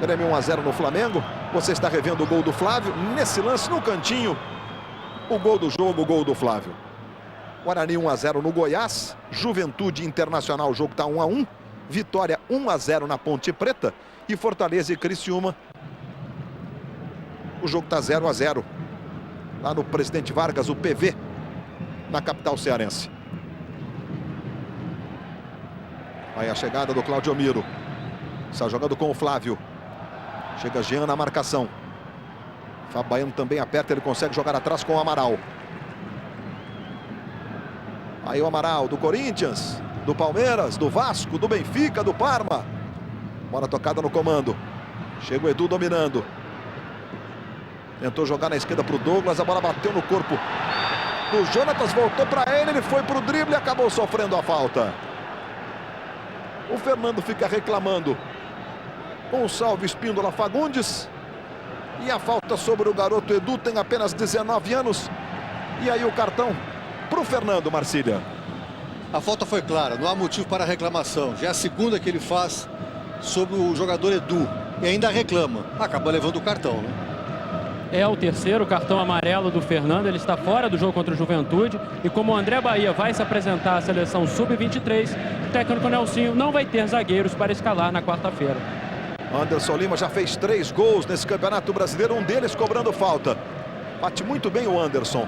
Grêmio 1-0 no Flamengo. Você está revendo o gol do Flávio. Nesse lance, no cantinho, o gol do jogo, o gol do Flávio. Guarani 1-0 no Goiás. Juventude Internacional, o jogo está 1-1. Vitória 1-0 na Ponte Preta. E Fortaleza e Criciúma, o jogo está 0-0. Lá no Presidente Vargas, o PV, na capital cearense. Aí a chegada do Claudio Miro. Está jogando com o Flávio. Chega Jean na marcação. Fabaiano também aperta, ele consegue jogar atrás com o Amaral. Aí o Amaral do Corinthians, do Palmeiras, do Vasco, do Benfica, do Parma. Bola tocada no comando. Chega o Edu dominando. Tentou jogar na esquerda para o Douglas, a bola bateu no corpo do Jonatas, voltou para ele foi para o drible e acabou sofrendo a falta. O Fernando fica reclamando com o Salve Espíndola Fagundes. E a falta sobre o garoto Edu, tem apenas 19 anos. E aí o cartão para o Fernando, Marcília. A falta foi clara, não há motivo para reclamação. Já é a segunda que ele faz sobre o jogador Edu. E ainda reclama. Acaba levando o cartão, né? É o terceiro cartão amarelo do Fernando. Ele está fora do jogo contra o Juventude. E como o André Bahia vai se apresentar à seleção sub-23, o técnico Nelsinho não vai ter zagueiros para escalar na quarta-feira. Anderson Lima já fez 3 gols nesse Campeonato Brasileiro, um deles cobrando falta. Bate muito bem o Anderson.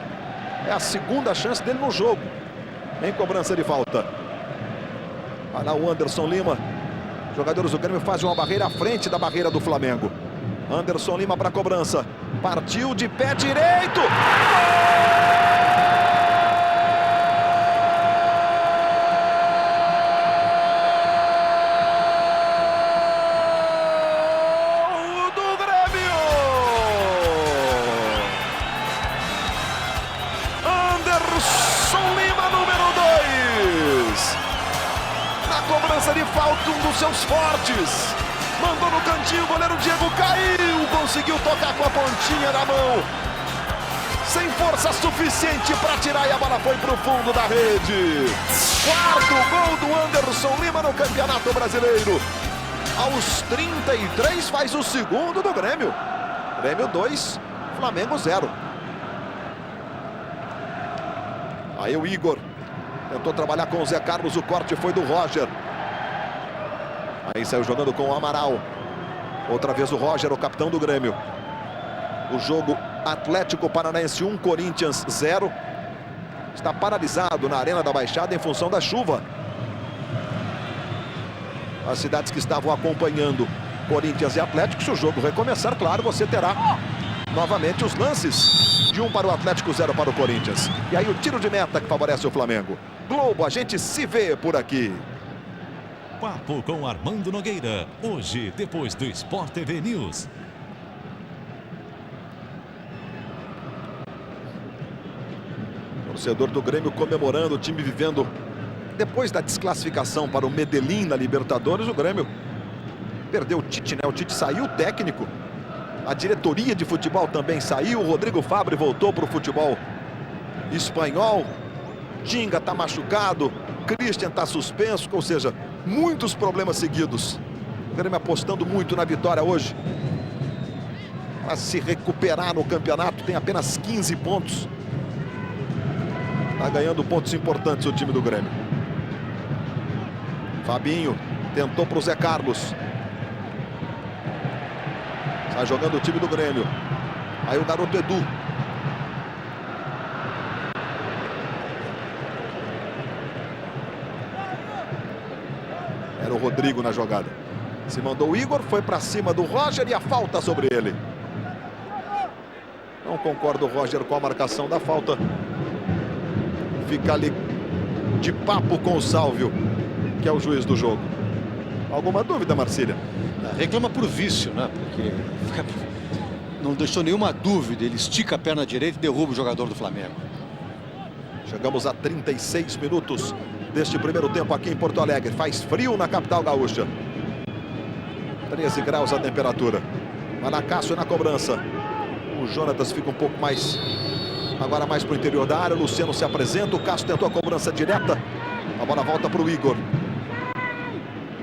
É a segunda chance dele no jogo em cobrança de falta. Vai lá o Anderson Lima. Os jogadores do Grêmio fazem uma barreira à frente da barreira do Flamengo. Anderson Lima para a cobrança. Partiu de pé direito. Gol do Grêmio! Anderson Lima, número 2. Na cobrança de falta, um dos seus fortes. Mandou no cantinho, o goleiro Diego caiu, conseguiu tocar com a pontinha da mão. Sem força suficiente para tirar e a bola foi para o fundo da rede. 4º gol do Anderson Lima no Campeonato Brasileiro. Aos 33 faz o segundo do Grêmio. Grêmio 2, Flamengo 0. Aí o Igor tentou trabalhar com o Zé Carlos, o corte foi do Roger. Aí saiu jogando com o Amaral. Outra vez o Roger, o capitão do Grêmio. O jogo Atlético Paranaense 1, Corinthians 0. Está paralisado na Arena da Baixada em função da chuva. As cidades que estavam acompanhando Corinthians e Atlético, se o jogo recomeçar, claro, você terá Novamente os lances. De 1 para o Atlético, 0 para o Corinthians. E aí o tiro de meta que favorece o Flamengo. Globo, a gente se vê por aqui. Papo com Armando Nogueira. Hoje, depois do Sport TV News. Torcedor do Grêmio comemorando, o time vivendo. Depois da desclassificação para o Medellín na Libertadores, o Grêmio perdeu o Tite, né? O Tite saiu técnico. A diretoria de futebol também saiu. O Rodrigo Fabri voltou para o futebol espanhol. Tinga está machucado. Christian está suspenso. Ou seja, muitos problemas seguidos. O Grêmio apostando muito na vitória hoje. Para se recuperar no campeonato, tem apenas 15 pontos. Está ganhando pontos importantes o time do Grêmio. Fabinho tentou para o Zé Carlos. Sai jogando o time do Grêmio. Aí o garoto Edu. Era o Rodrigo na jogada. Se mandou o Igor, foi para cima do Roger e a falta sobre ele. Não concorda o Roger com a marcação da falta. Fica ali de papo com o Sálvio, que é o juiz do jogo. Alguma dúvida, Marcília? Reclama por vício, né? Porque não deixou nenhuma dúvida. Ele estica a perna direita e derruba o jogador do Flamengo. Chegamos a 36 minutos deste primeiro tempo aqui em Porto Alegre. Faz frio na capital gaúcha. 13 graus a temperatura. Vai lá Cássio na cobrança. O Jonatas fica um pouco mais... Agora mais para o interior da área. O Luciano se apresenta. O Cássio tentou a cobrança direta. A bola volta para o Igor.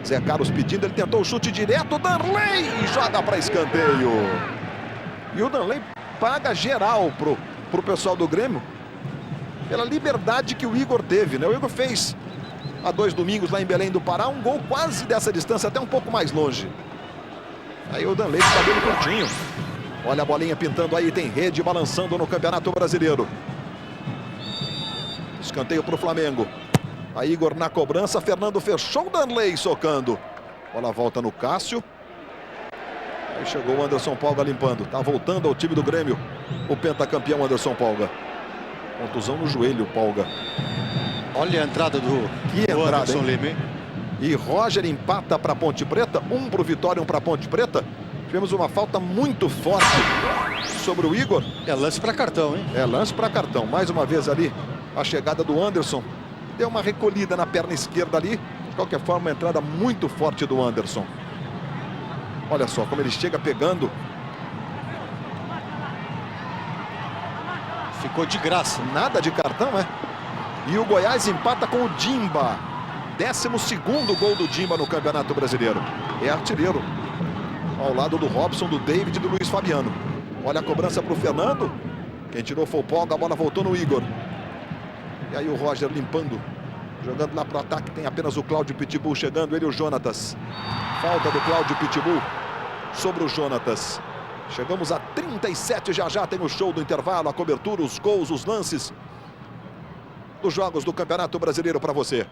Zé Carlos pedindo. Ele tentou o chute direto. Danley joga para escanteio. E o Danley paga geral pro pessoal do Grêmio pela liberdade que o Igor teve, né? O Igor fez há 2 domingos lá em Belém do Pará um gol quase dessa distância, até um pouco mais longe. Aí o Danley está bem curtinho. Olha a bolinha pintando aí, tem rede balançando no Campeonato Brasileiro. Escanteio para o Flamengo. A Igor na cobrança, Fernando fechou o Danley socando. Bola volta no Cássio. Aí chegou o Anderson Polga limpando. Tá voltando ao time do Grêmio o pentacampeão Anderson Polga. Contusão no joelho, Polga. Olha a entrada do Anderson Lima, hein? E Roger empata para Ponte Preta. 1 para o Vitória, 1 para Ponte Preta. Tivemos uma falta muito forte sobre o Igor. É lance para cartão, hein? É lance para cartão. Mais uma vez ali a chegada do Anderson. Deu uma recolhida na perna esquerda ali. De qualquer forma, uma entrada muito forte do Anderson. Olha só como ele chega pegando. Ficou de graça. Nada de cartão, é? E o Goiás empata com o Dimba. 12º gol do Dimba no Campeonato Brasileiro. É artilheiro. Ao lado do Robson, do David e do Luiz Fabiano. Olha a cobrança para o Fernando. Quem tirou foi o Polga, a bola voltou no Igor. E aí o Roger limpando. Jogando lá para o ataque, tem apenas o Cláudio Pitbull chegando, ele e o Jonatas. Falta do Cláudio Pitbull sobre o Jonatas. Chegamos a 37, já tem o show do intervalo, a cobertura, os gols, os lances dos jogos do Campeonato Brasileiro para você.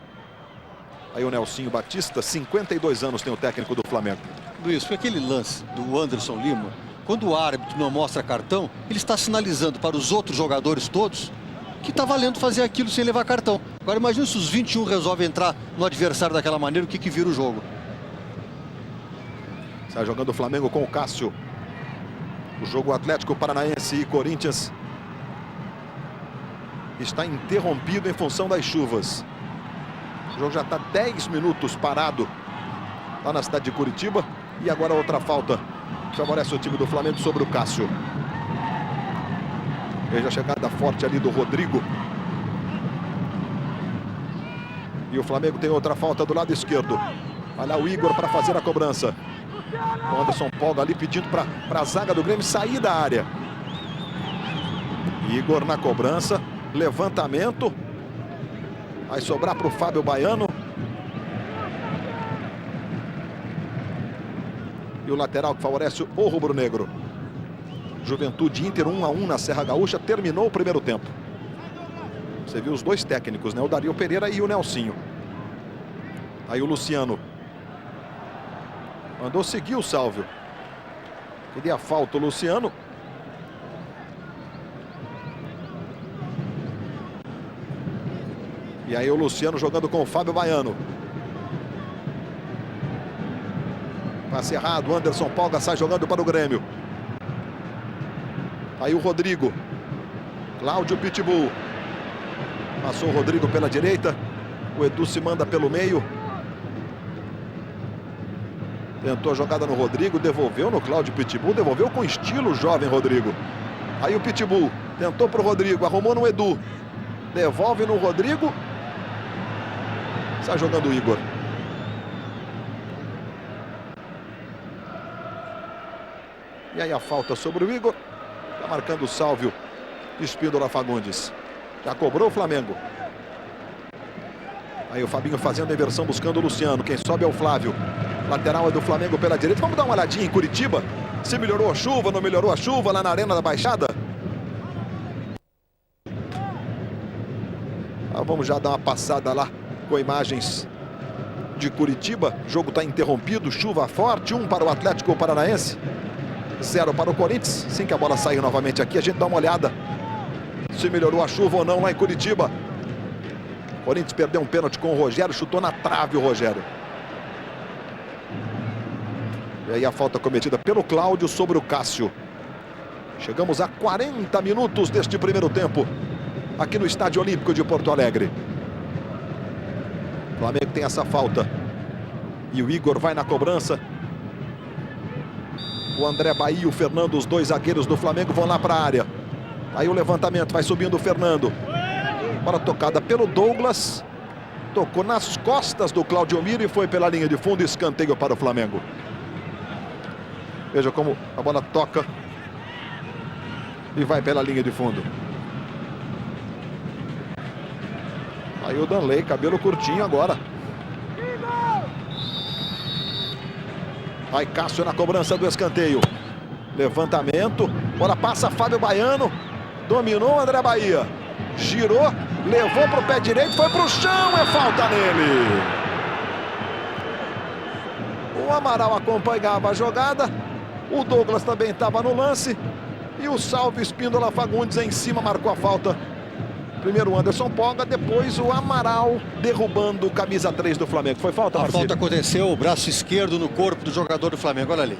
Aí o Nelsinho Batista, 52 anos tem o técnico do Flamengo. Luiz, foi aquele lance do Anderson Lima. Quando o árbitro não mostra cartão, ele está sinalizando para os outros jogadores todos que está valendo fazer aquilo sem levar cartão. Agora imagina se os 21 resolvem entrar no adversário daquela maneira, o que vira o jogo. Sai jogando o Flamengo com o Cássio. O jogo Atlético Paranaense e Corinthians está interrompido em função das chuvas. O jogo já está 10 minutos parado lá na cidade de Curitiba. E agora outra falta que favorece o time do Flamengo sobre o Cássio. Veja a chegada forte ali do Rodrigo. E o Flamengo tem outra falta do lado esquerdo. Vai lá o Igor para fazer a cobrança. O Anderson Polga ali pedindo para a zaga do Grêmio sair da área. Igor na cobrança. Levantamento. Vai sobrar para o Fábio Baiano. E o lateral que favorece o rubro-negro. Juventude Inter 1-1 na Serra Gaúcha. Terminou o primeiro tempo. Você viu os dois técnicos, né? O Dario Pereira e o Nelsinho. Aí o Luciano. Mandou seguir o Sálvio. Queria falta o Luciano. E aí o Luciano jogando com o Fábio Baiano. Passe errado, Anderson Polga sai jogando para o Grêmio. Aí o Rodrigo. Cláudio Pitbull. Passou o Rodrigo pela direita. O Edu se manda pelo meio. Tentou a jogada no Rodrigo, devolveu no Cláudio Pitbull. Devolveu com estilo, jovem Rodrigo. Aí o Pitbull tentou para o Rodrigo, arrumou no Edu. Devolve no Rodrigo. Sai jogando o Igor. E aí a falta sobre o Igor. Está marcando o Sálvio. Espíndola Fagundes. Já cobrou o Flamengo. Aí o Fabinho fazendo a inversão, buscando o Luciano. Quem sobe é o Flávio. Lateral é do Flamengo pela direita. Vamos dar uma olhadinha em Curitiba. Se melhorou a chuva, não melhorou a chuva lá na Arena da Baixada? Vamos já dar uma passada lá com imagens de Curitiba. O jogo está interrompido, chuva forte. 1 para o Atlético Paranaense, 0 para o Corinthians. Assim que a bola sair novamente aqui, a gente dá uma olhada se melhorou a chuva ou não lá em Curitiba. O Corinthians perdeu um pênalti com o Rogério, chutou na trave o Rogério. E aí a falta cometida pelo Cláudio sobre o Cássio. Chegamos a 40 minutos deste primeiro tempo, aqui no Estádio Olímpico de Porto Alegre. O Flamengo tem essa falta. E o Igor vai na cobrança. O André Bahia e o Fernando, os dois zagueiros do Flamengo, vão lá para a área. Aí o levantamento, vai subindo o Fernando. Bola tocada pelo Douglas. Tocou nas costas do Claudio Miro e foi pela linha de fundo. Escanteio para o Flamengo. Veja como a bola toca e vai pela linha de fundo. Aí o Danley, cabelo curtinho agora. Aí Cássio na cobrança do escanteio. Levantamento. Bola passa, Fábio Baiano. Dominou o André Bahia. Girou, levou para o pé direito, foi para o chão, é falta nele. O Amaral acompanhava a jogada. O Douglas também estava no lance. E o Sálvio Espíndola Fagundes em cima marcou a falta. Primeiro o Anderson Polga, depois o Amaral derrubando o camisa 3 do Flamengo. Foi falta, Marcílio? A falta aconteceu, o braço esquerdo no corpo do jogador do Flamengo, olha ali.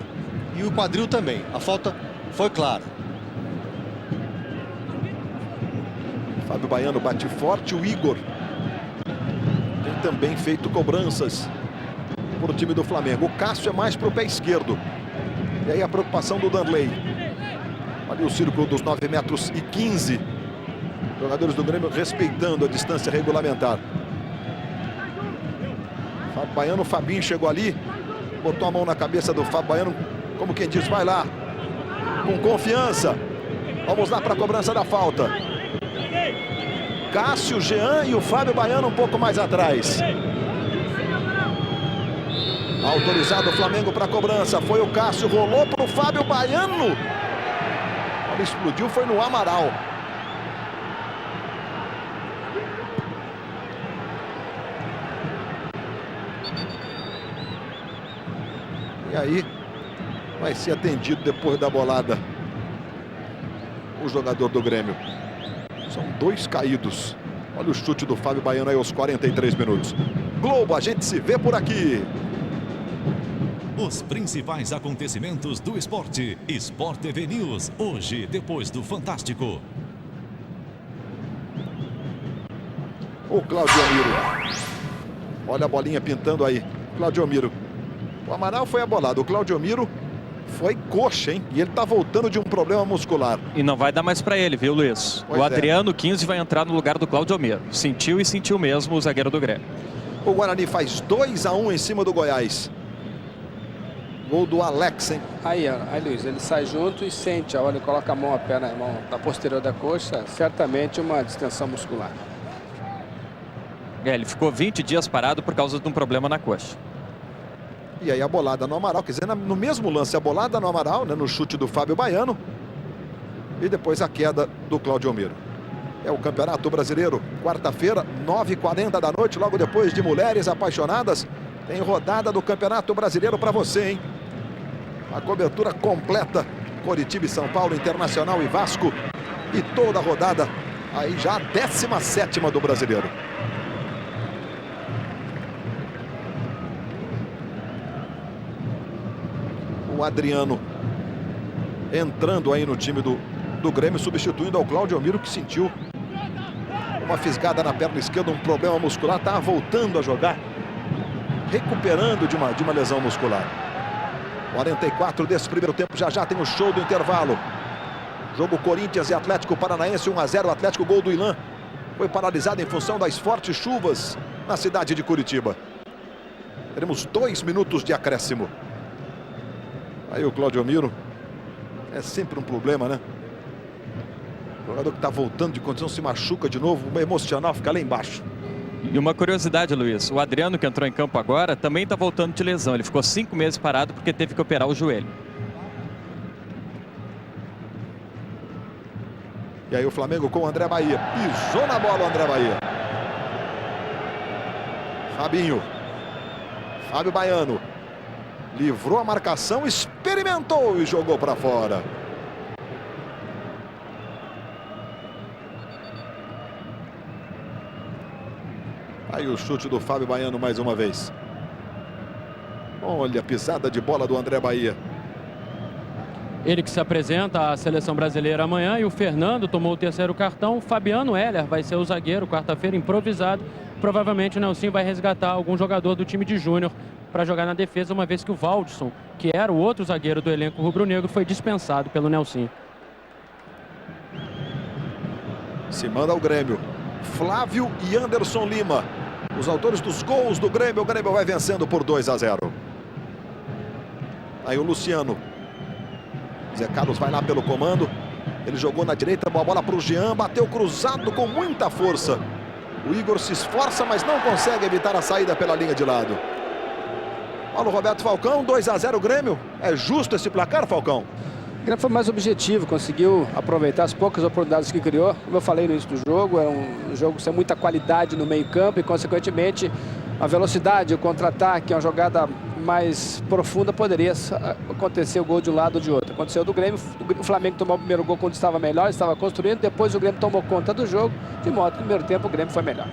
E o quadril também. A falta foi clara. Fábio Baiano bate forte, o Igor tem também feito cobranças para o time do Flamengo. O Cássio é mais para o pé esquerdo. E aí a preocupação do Danley. Ali o círculo dos 9,15 metros. Jogadores do Grêmio respeitando a distância regulamentar. Fábio Baiano, o Fabinho chegou ali, botou a mão na cabeça do Fábio Baiano, como quem diz, vai lá, com confiança. Vamos lá para a cobrança da falta. Cássio, Jean e o Fábio Baiano um pouco mais atrás. Autorizado o Flamengo para a cobrança. Foi o Cássio, rolou para o Fábio Baiano. Ele explodiu, foi no Amaral. E aí vai ser atendido depois da bolada o jogador do Grêmio. São 2 caídos. Olha o chute do Fábio Baiano aí aos 43 minutos. Globo, a gente se vê por aqui. Os principais acontecimentos do esporte. Sport TV News. Hoje, depois do Fantástico. O Claudio Miro. Olha a bolinha pintando aí. Claudio Miro. O Amaral foi abolado. O Claudio Miro foi coxa, hein? E ele tá voltando de um problema muscular. E não vai dar mais para ele, viu, Luiz? Pois o Adriano 15 vai entrar no lugar do Claudio Miro. Sentiu e sentiu mesmo o zagueiro do Grêmio. O Guarani faz 2-1 em cima do Goiás. Gol do Alex, hein? Aí Luiz, ele sai junto e sente. Olha, coloca a mão, a perna, a mão na posterior da coxa. Certamente uma distensão muscular. Ele ficou 20 dias parado por causa de um problema na coxa. E aí a bolada no Amaral, quer dizer, no mesmo lance a bolada no Amaral, né, no chute do Fábio Baiano. E depois a queda do Claudio Miro. É o Campeonato Brasileiro, quarta-feira, 9h40 da noite, logo depois de Mulheres Apaixonadas. Tem rodada do Campeonato Brasileiro para você, hein? A cobertura completa, Coritiba e São Paulo, Internacional e Vasco. E toda a rodada, aí já a 17ª do Brasileiro. O Adriano entrando aí no time do Grêmio, substituindo ao Cláudio Miro, que sentiu uma fisgada na perna esquerda, um problema muscular, está voltando a jogar, recuperando de uma lesão muscular. 44 desse primeiro tempo, já tem o show do intervalo. Jogo Corinthians e Atlético Paranaense, 1-0, Atlético, gol do Ilan. Foi paralisado em função das fortes chuvas na cidade de Curitiba. Teremos 2 minutos de acréscimo. Aí o Cláudio Miro, é sempre um problema, né? O jogador que está voltando de condição se machuca de novo, o emocional fica lá embaixo. E uma curiosidade, Luiz, o Adriano, que entrou em campo agora, também está voltando de lesão. Ele ficou 5 meses parado porque teve que operar o joelho. E aí o Flamengo com o André Bahia. Pisou na bola o André Bahia. Fabinho. Fábio Baiano. Livrou a marcação, experimentou e jogou para fora. Aí o chute do Fábio Baiano mais uma vez. Olha a pisada de bola do André Bahia. Ele que se apresenta à seleção brasileira amanhã, e o Fernando tomou o terceiro cartão. O Fabiano Heller vai ser o zagueiro, quarta-feira, improvisado. Provavelmente o Nelsinho vai resgatar algum jogador do time de júnior para jogar na defesa, uma vez que o Valdson, que era o outro zagueiro do elenco rubro-negro, foi dispensado pelo Nelsinho. Se manda o Grêmio. Flávio e Anderson Lima, os autores dos gols do Grêmio. O Grêmio vai vencendo por 2-0. Aí o Luciano. Zé Carlos vai lá pelo comando. Ele jogou na direita, boa bola para o Jean. Bateu cruzado com muita força. O Igor se esforça, mas não consegue evitar a saída pela linha de lado. Olha o Roberto Falcão, 2-0 Grêmio. É justo esse placar, Falcão? O Grêmio foi mais objetivo, conseguiu aproveitar as poucas oportunidades que criou. Como eu falei no início do jogo, é um jogo sem muita qualidade no meio-campo e, consequentemente, a velocidade, o contra-ataque, uma jogada mais profunda, poderia acontecer o gol de um lado ou de outro. Aconteceu do Grêmio, o Flamengo tomou o primeiro gol quando estava melhor, estava construindo, depois o Grêmio tomou conta do jogo, de modo que no primeiro tempo o Grêmio foi melhor.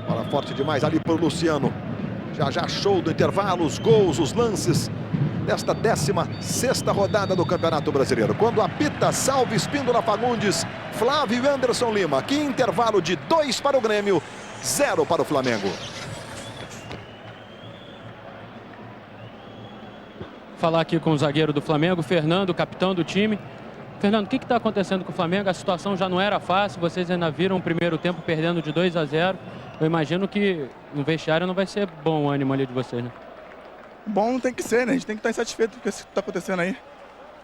Bola forte demais ali para o Luciano. Já show do intervalo, os gols, os lances desta 16ª rodada do Campeonato Brasileiro. Quando apita Salve Espíndola Fagundes, Flávio e Anderson Lima. Aqui intervalo de 2 para o Grêmio, 0 para o Flamengo. Falar aqui com o zagueiro do Flamengo, Fernando, capitão do time. Fernando, o que está acontecendo com o Flamengo? A situação já não era fácil, vocês ainda viram o primeiro tempo perdendo de 2-0. Eu imagino que no vestiário não vai ser bom o ânimo ali de vocês, né? Bom tem que ser, né? A gente tem que estar insatisfeito com o que está acontecendo aí.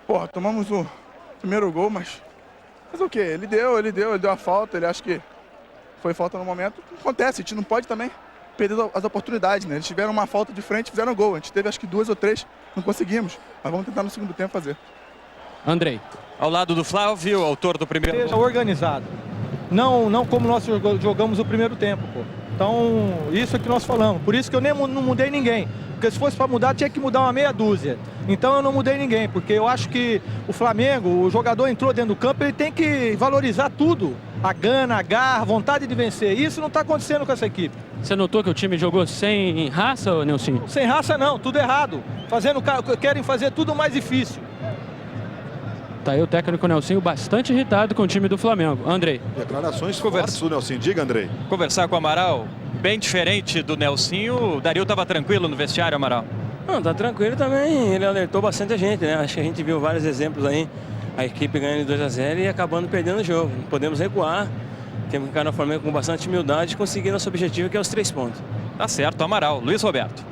Porra, tomamos o primeiro gol, mas o quê? Ele deu a falta, ele acha que foi falta no momento. Acontece, a gente não pode também perder as oportunidades, né? Eles tiveram uma falta de frente e fizeram gol. A gente teve acho que 2 ou 3, não conseguimos. Mas vamos tentar no segundo tempo fazer. Andrei. Ao lado do Flávio, autor do primeiro gol. Seja organizado. Não como nós jogamos o primeiro tempo, pô. Então, isso é que nós falamos. Por isso que eu nem não mudei ninguém. Porque se fosse para mudar, tinha que mudar uma meia dúzia. Então eu não mudei ninguém, porque eu acho que o Flamengo, o jogador entrou dentro do campo, ele tem que valorizar tudo. A gana, a garra, a vontade de vencer. Isso não está acontecendo com essa equipe. Você notou que o time jogou sem raça, Nelsinho? Sem raça não, tudo errado. Querem fazer tudo mais difícil. Tá aí o técnico Nelsinho bastante irritado com o time do Flamengo. Andrei. Declarações fortes do Nelsinho. Diga, Andrei. Conversar com o Amaral, bem diferente do Nelsinho. O Dario estava tranquilo no vestiário, Amaral? Não, tá tranquilo também. Ele alertou bastante a gente, né? Acho que a gente viu vários exemplos aí. A equipe ganhando de 2-0 e acabando perdendo o jogo. Não podemos recuar. Temos que ficar no Flamengo com bastante humildade e conseguir nosso objetivo, que é os 3 pontos. Tá certo, Amaral. Luiz Roberto.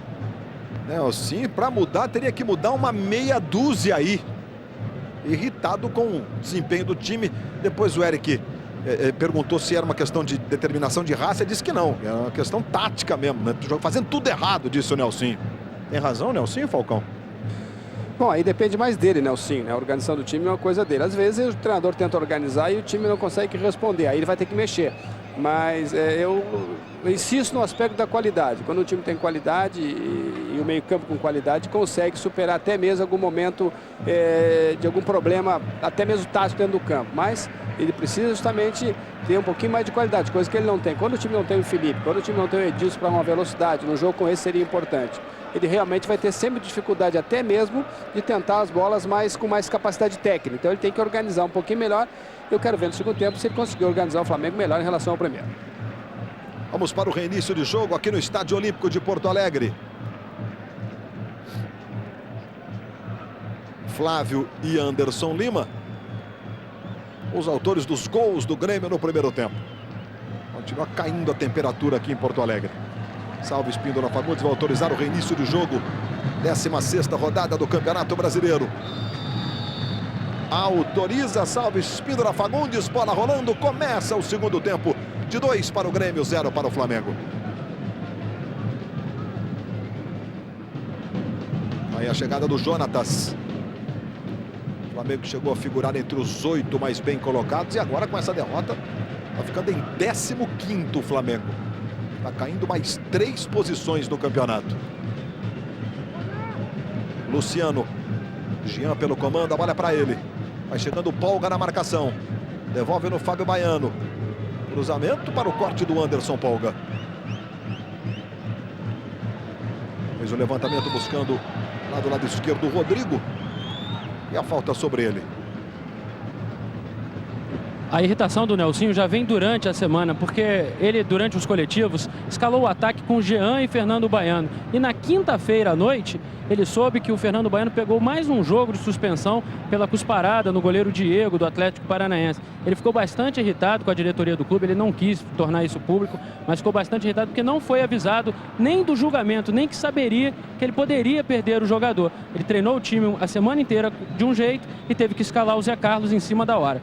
Nelsinho, para mudar, teria que mudar uma meia dúzia aí. Irritado com o desempenho do time. Depois o Eric perguntou se era uma questão de determinação de raça. Ele disse que não, é uma questão tática mesmo, né? Fazendo tudo errado, disse o Nelsinho. Tem razão, Nelsinho, Falcão? Bom, aí depende mais dele, Nelsinho, né? A organização do time é uma coisa dele. Às vezes o treinador tenta organizar e o time não consegue responder, aí ele vai ter que mexer. Mas eu insisto no aspecto da qualidade. Quando o time tem qualidade e o meio-campo com qualidade, consegue superar até mesmo algum momento de algum problema, até mesmo tático dentro do campo. Mas ele precisa justamente ter um pouquinho mais de qualidade, coisa que ele não tem. Quando o time não tem o Felipe, quando o time não tem o Edilson para uma velocidade, no jogo com esse seria importante. ele realmente vai ter sempre dificuldade até mesmo de tentar as bolas com mais capacidade técnica. Então ele tem que organizar um pouquinho melhor. Eu quero ver no segundo tempo se ele conseguir organizar o Flamengo melhor em relação ao primeiro. Vamos para o reinício de jogo aqui no Estádio Olímpico de Porto Alegre. Flávio e Anderson Lima, os autores dos gols do Grêmio no primeiro tempo. Continua caindo a temperatura aqui em Porto Alegre. Salve Espíndola Fagundes vai autorizar o reinício de jogo. 16ª rodada do Campeonato Brasileiro. Autoriza Salve Espíndola Fagundes, bola rolando, começa o segundo tempo. De 2 para o Grêmio, 0 para o Flamengo. Aí a chegada do Jonatas. O Flamengo chegou a figurar entre os 8 mais bem colocados e agora com essa derrota está ficando em 15º o Flamengo. Está caindo mais 3 posições no campeonato. Luciano. Jean pelo comando, a bola é para ele. Vai chegando o Polga na marcação. Devolve no Fábio Baiano. Cruzamento para o corte do Anderson Polga. Fez o levantamento buscando lá do lado esquerdo o Rodrigo. E a falta sobre ele. A irritação do Nelsinho já vem durante a semana, porque ele, durante os coletivos, escalou o ataque com Jean e Fernando Baiano. E na quinta-feira à noite, ele soube que o Fernando Baiano pegou mais um jogo de suspensão pela cusparada no goleiro Diego, do Atlético Paranaense. Ele ficou bastante irritado com a diretoria do clube, ele não quis tornar isso público, mas ficou bastante irritado porque não foi avisado nem do julgamento, nem que saberia que ele poderia perder o jogador. Ele treinou o time a semana inteira de um jeito e teve que escalar o Zé Carlos em cima da hora.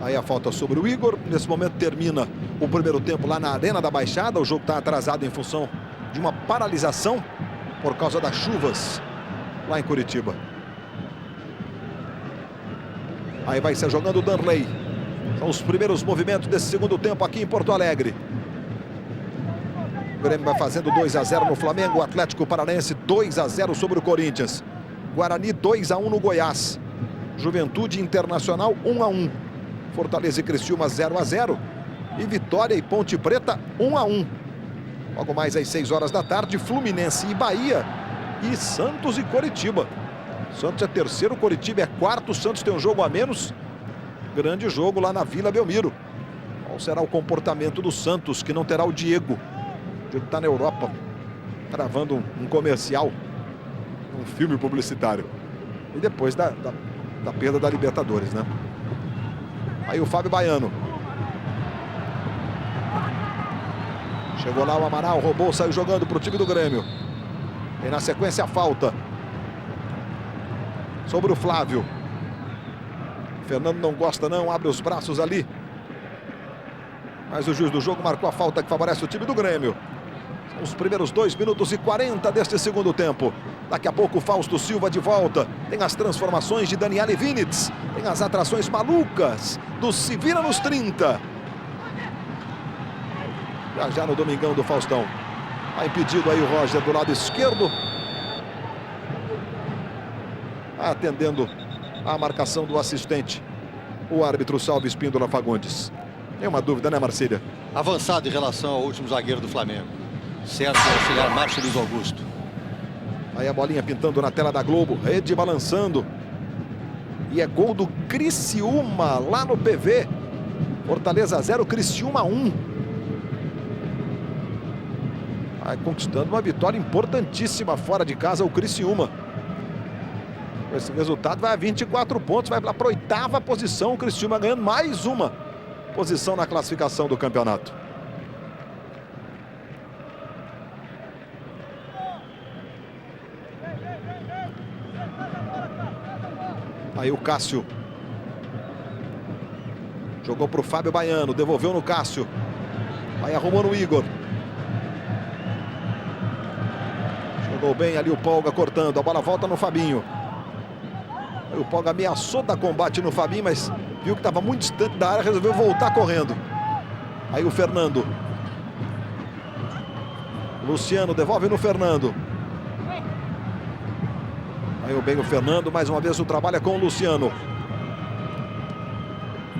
Aí a falta sobre o Igor. Nesse momento termina o primeiro tempo lá na Arena da Baixada. O jogo está atrasado em função de uma paralisação por causa das chuvas lá em Curitiba. Aí vai ser jogando o Danley. São os primeiros movimentos desse segundo tempo aqui em Porto Alegre. O Grêmio vai fazendo 2-0 no Flamengo. O Atlético Paranaense 2-0 sobre o Corinthians. Guarani 2-1 no Goiás. Juventude Internacional 1-1. Fortaleza e Criciúma 0-0. E Vitória e Ponte Preta 1-1. Logo mais às 6 horas da tarde, Fluminense e Bahia. E Santos e Coritiba. Santos é terceiro, Coritiba é quarto. Santos tem um jogo a menos. Grande jogo lá na Vila Belmiro. Qual será o comportamento do Santos, que não terá o Diego? O Diego está na Europa, gravando um comercial, um filme publicitário. E depois da perda da Libertadores, né? Aí o Fábio Baiano. Chegou lá o Amaral, roubou, saiu jogando para o time do Grêmio. E na sequência a falta sobre o Flávio. Fernando não gosta não, abre os braços ali. Mas o juiz do jogo marcou a falta que favorece o time do Grêmio. São os primeiros 2 minutos e 40 deste segundo tempo. Daqui a pouco o Fausto Silva de volta. Tem as transformações de Daniele Vinitz. Tem as atrações malucas do Se Vira nos 30. Já no domingão do Faustão. Vai impedido aí o Roger do lado esquerdo. Atendendo a marcação do assistente, o árbitro Salve Espíndola Fagundes. Nenhuma dúvida, né, Marcília? Avançado em relação ao último zagueiro do Flamengo. Certo, auxiliar Márcio Luiz Augusto. Aí a bolinha pintando na tela da Globo, rede balançando. E é gol do Criciúma lá no PV. Fortaleza 0, Criciúma 1. Aí conquistando uma vitória importantíssima fora de casa o Criciúma. Com esse resultado vai a 24 pontos, vai lá para a 8ª posição. O Criciúma ganhando mais uma posição na classificação do campeonato. Aí o Cássio. Jogou para o Fábio Baiano, devolveu no Cássio. Aí arrumou no Igor. Jogou bem ali o Polga cortando, a bola volta no Fabinho. Aí o Polga ameaçou dar combate no Fabinho, mas viu que estava muito distante da área, resolveu voltar correndo. Aí o Fernando. Luciano devolve no Fernando. Aí bem o Fernando, mais uma vez o trabalho é com o Luciano.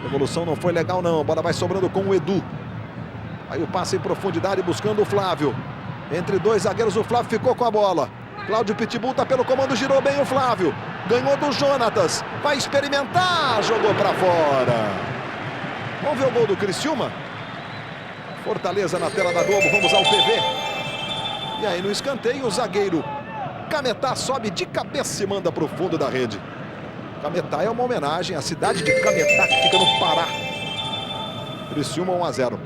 A evolução não foi legal não, a bola vai sobrando com o Edu. Aí o passe em profundidade buscando o Flávio. Entre dois zagueiros, o Flávio ficou com a bola. Cláudio Pitbull está pelo comando, girou bem o Flávio. Ganhou do Jonatas. Vai experimentar, jogou para fora. Vamos ver o gol do Criciúma. Fortaleza na tela da Globo, vamos ao PV. E aí no escanteio, o zagueiro Cametá sobe de cabeça e manda para o fundo da rede. Cametá é uma homenagem à cidade de Cametá, que fica no Pará. Criciúma 1-0.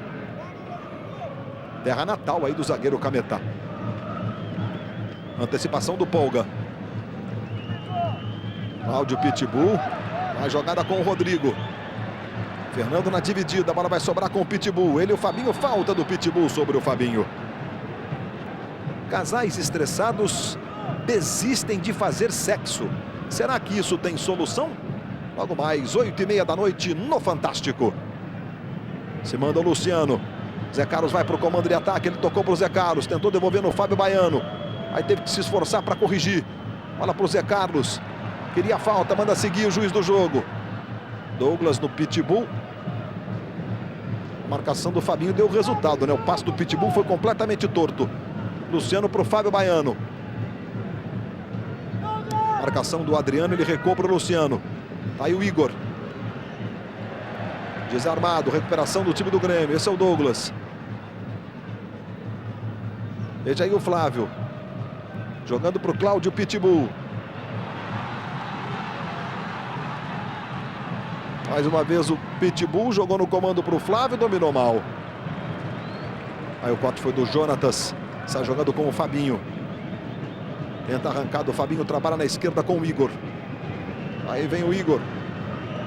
Terra natal aí do zagueiro Cametá. Antecipação do Polga. Cláudio Pitbull. A jogada com o Rodrigo. Fernando na dividida, a bola vai sobrar com o Pitbull. Ele e o Fabinho, falta do Pitbull sobre o Fabinho. Casais estressados desistem de fazer sexo. Será que isso tem solução? Logo mais, 8h30 da noite no Fantástico. Se manda o Luciano. Zé Carlos vai para o comando de ataque. Ele tocou para o Zé Carlos, tentou devolver no Fábio Baiano. Aí teve que se esforçar para corrigir. Bola para o Zé Carlos. Queria falta, manda seguir o juiz do jogo. Douglas no Pitbull. A marcação do Fabinho deu resultado, né? O passe do Pitbull foi completamente torto. Luciano para o Fábio Baiano. Marcação do Adriano, ele recuou para o Luciano. Tá aí o Igor. Desarmado, recuperação do time do Grêmio. Esse é o Douglas. Veja aí o Flávio. Jogando para o Cláudio Pitbull. Mais uma vez o Pitbull jogou no comando para o Flávio, dominou mal. Aí o corte foi do Jonatas. Sai jogando com o Fabinho. Tenta arrancar do Fabinho, trabalha na esquerda com o Igor. Aí vem o Igor.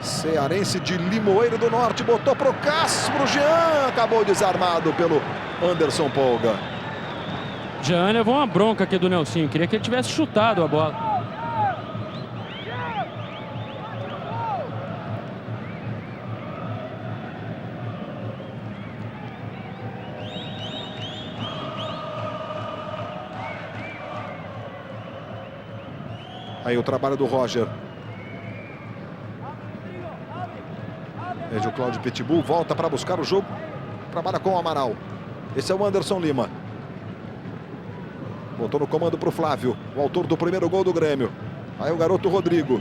Cearense de Limoeiro do Norte, botou pro Cássio, pro Jean. Acabou desarmado pelo Anderson Polga. Jean levou uma bronca aqui do Nelsinho. Queria que ele tivesse chutado a bola. Aí o trabalho do Roger. Veja o Cláudio Pitbull, volta para buscar o jogo. Trabalha com o Amaral. Esse é o Anderson Lima. Botou no comando para o Flávio, o autor do primeiro gol do Grêmio. Aí o garoto Rodrigo.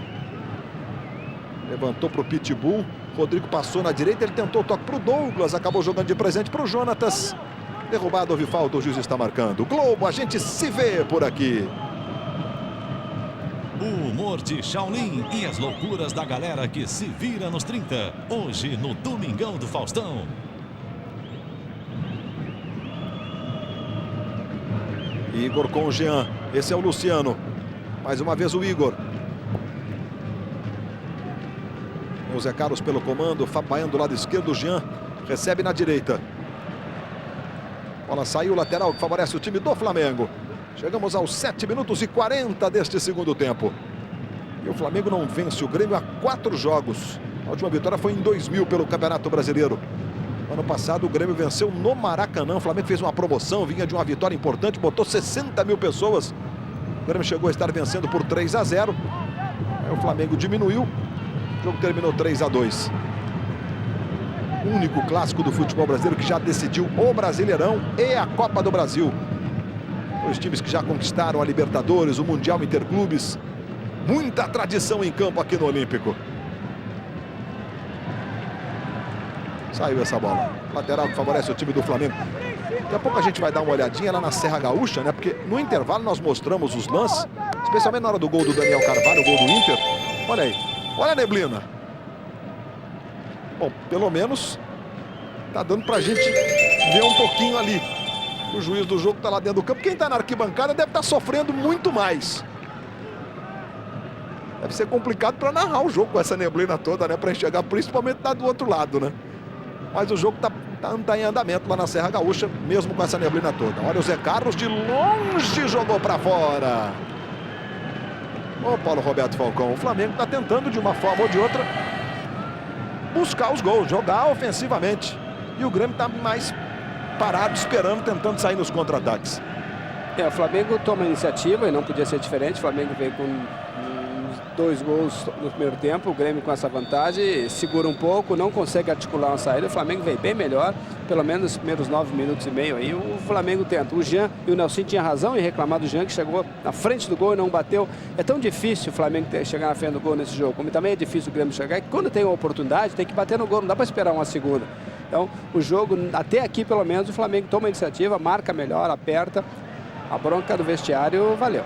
Levantou para o Pitbull. Rodrigo passou na direita, ele tentou o toque para o Douglas. Acabou jogando de presente para o Jonatas. Derrubado, houve falta, o juiz está marcando. Globo, a gente se vê por aqui. O humor de Shaolin e as loucuras da galera que se vira nos 30. Hoje no Domingão do Faustão. Igor com o Jean. Esse é o Luciano. Mais uma vez o Igor. O Zé Carlos pelo comando. Fabinho do lado esquerdo. O Jean recebe na direita. Bola saiu, lateral que favorece o time do Flamengo. Chegamos aos 7 minutos e 40 deste segundo tempo. E o Flamengo não vence o Grêmio há 4 jogos. A última vitória foi em 2000 pelo Campeonato Brasileiro. Ano passado o Grêmio venceu no Maracanã. O Flamengo fez uma promoção, vinha de uma vitória importante, botou 60 mil pessoas. O Grêmio chegou a estar vencendo por 3-0. Aí o Flamengo diminuiu. O jogo terminou 3-2. O único clássico do futebol brasileiro que já decidiu o Brasileirão e a Copa do Brasil. Os times que já conquistaram a Libertadores, o Mundial Interclubes. Muita tradição em campo aqui no Olímpico. Saiu essa bola. Lateral que favorece o time do Flamengo. Daqui a pouco a gente vai dar uma olhadinha lá na Serra Gaúcha, né? Porque no intervalo nós mostramos os lances, especialmente na hora do gol do Daniel Carvalho, o gol do Inter. Olha aí. Olha a neblina. Bom, pelo menos tá dando pra gente ver um pouquinho ali. O juiz do jogo tá lá dentro do campo. Quem tá na arquibancada deve estar sofrendo muito mais. Deve ser complicado para narrar o jogo com essa neblina toda, né? Para enxergar, principalmente tá do outro lado, né? Mas o jogo tá em andamento lá na Serra Gaúcha, mesmo com essa neblina toda. Olha o Zé Carlos de longe jogou para fora. Ô Paulo Roberto Falcão, o Flamengo tá tentando de uma forma ou de outra buscar os gols, jogar ofensivamente. E o Grêmio tá mais parado, esperando, tentando sair nos contra-ataques. O Flamengo toma a iniciativa e não podia ser diferente. O Flamengo veio com 2 gols no primeiro tempo. O Grêmio com essa vantagem segura um pouco, não consegue articular uma saída. O Flamengo veio bem melhor, pelo menos nos primeiros 9 minutos e meio aí. O Flamengo tenta. O Jean e o Nelson tinham razão em reclamar do Jean, que chegou na frente do gol e não bateu. É tão difícil o Flamengo chegar na frente do gol nesse jogo, como também é difícil o Grêmio chegar. E quando tem uma oportunidade, tem que bater no gol, não dá para esperar uma segunda. Então, o jogo, até aqui pelo menos, o Flamengo toma a iniciativa, marca melhor, aperta. A bronca do vestiário valeu.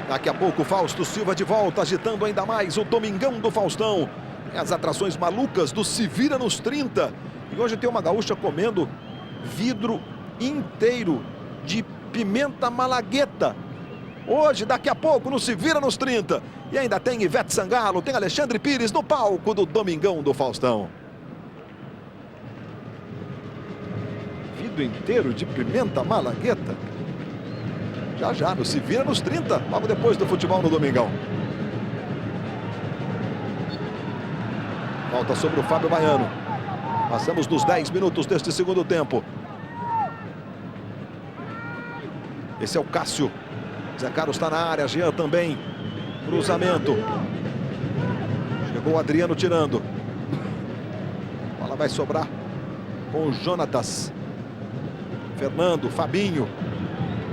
Daqui a pouco, Fausto Silva de volta, agitando ainda mais o Domingão do Faustão. As atrações malucas do Se Vira nos 30. E hoje tem uma gaúcha comendo vidro inteiro de pimenta malagueta. Hoje, daqui a pouco, no Se Vira nos 30. E ainda tem Ivete Sangalo, tem Alexandre Pires no palco do Domingão do Faustão. Vidro inteiro de pimenta malagueta. Já, no Se Vira nos 30, logo depois do futebol no Domingão. Volta sobre o Fábio Baiano. Passamos dos 10 minutos deste segundo tempo. Esse é o Cássio. Zé Carlos está na área, Jean também. Cruzamento. Chegou o Adriano tirando. A bola vai sobrar com o Jonatas. Fernando, Fabinho.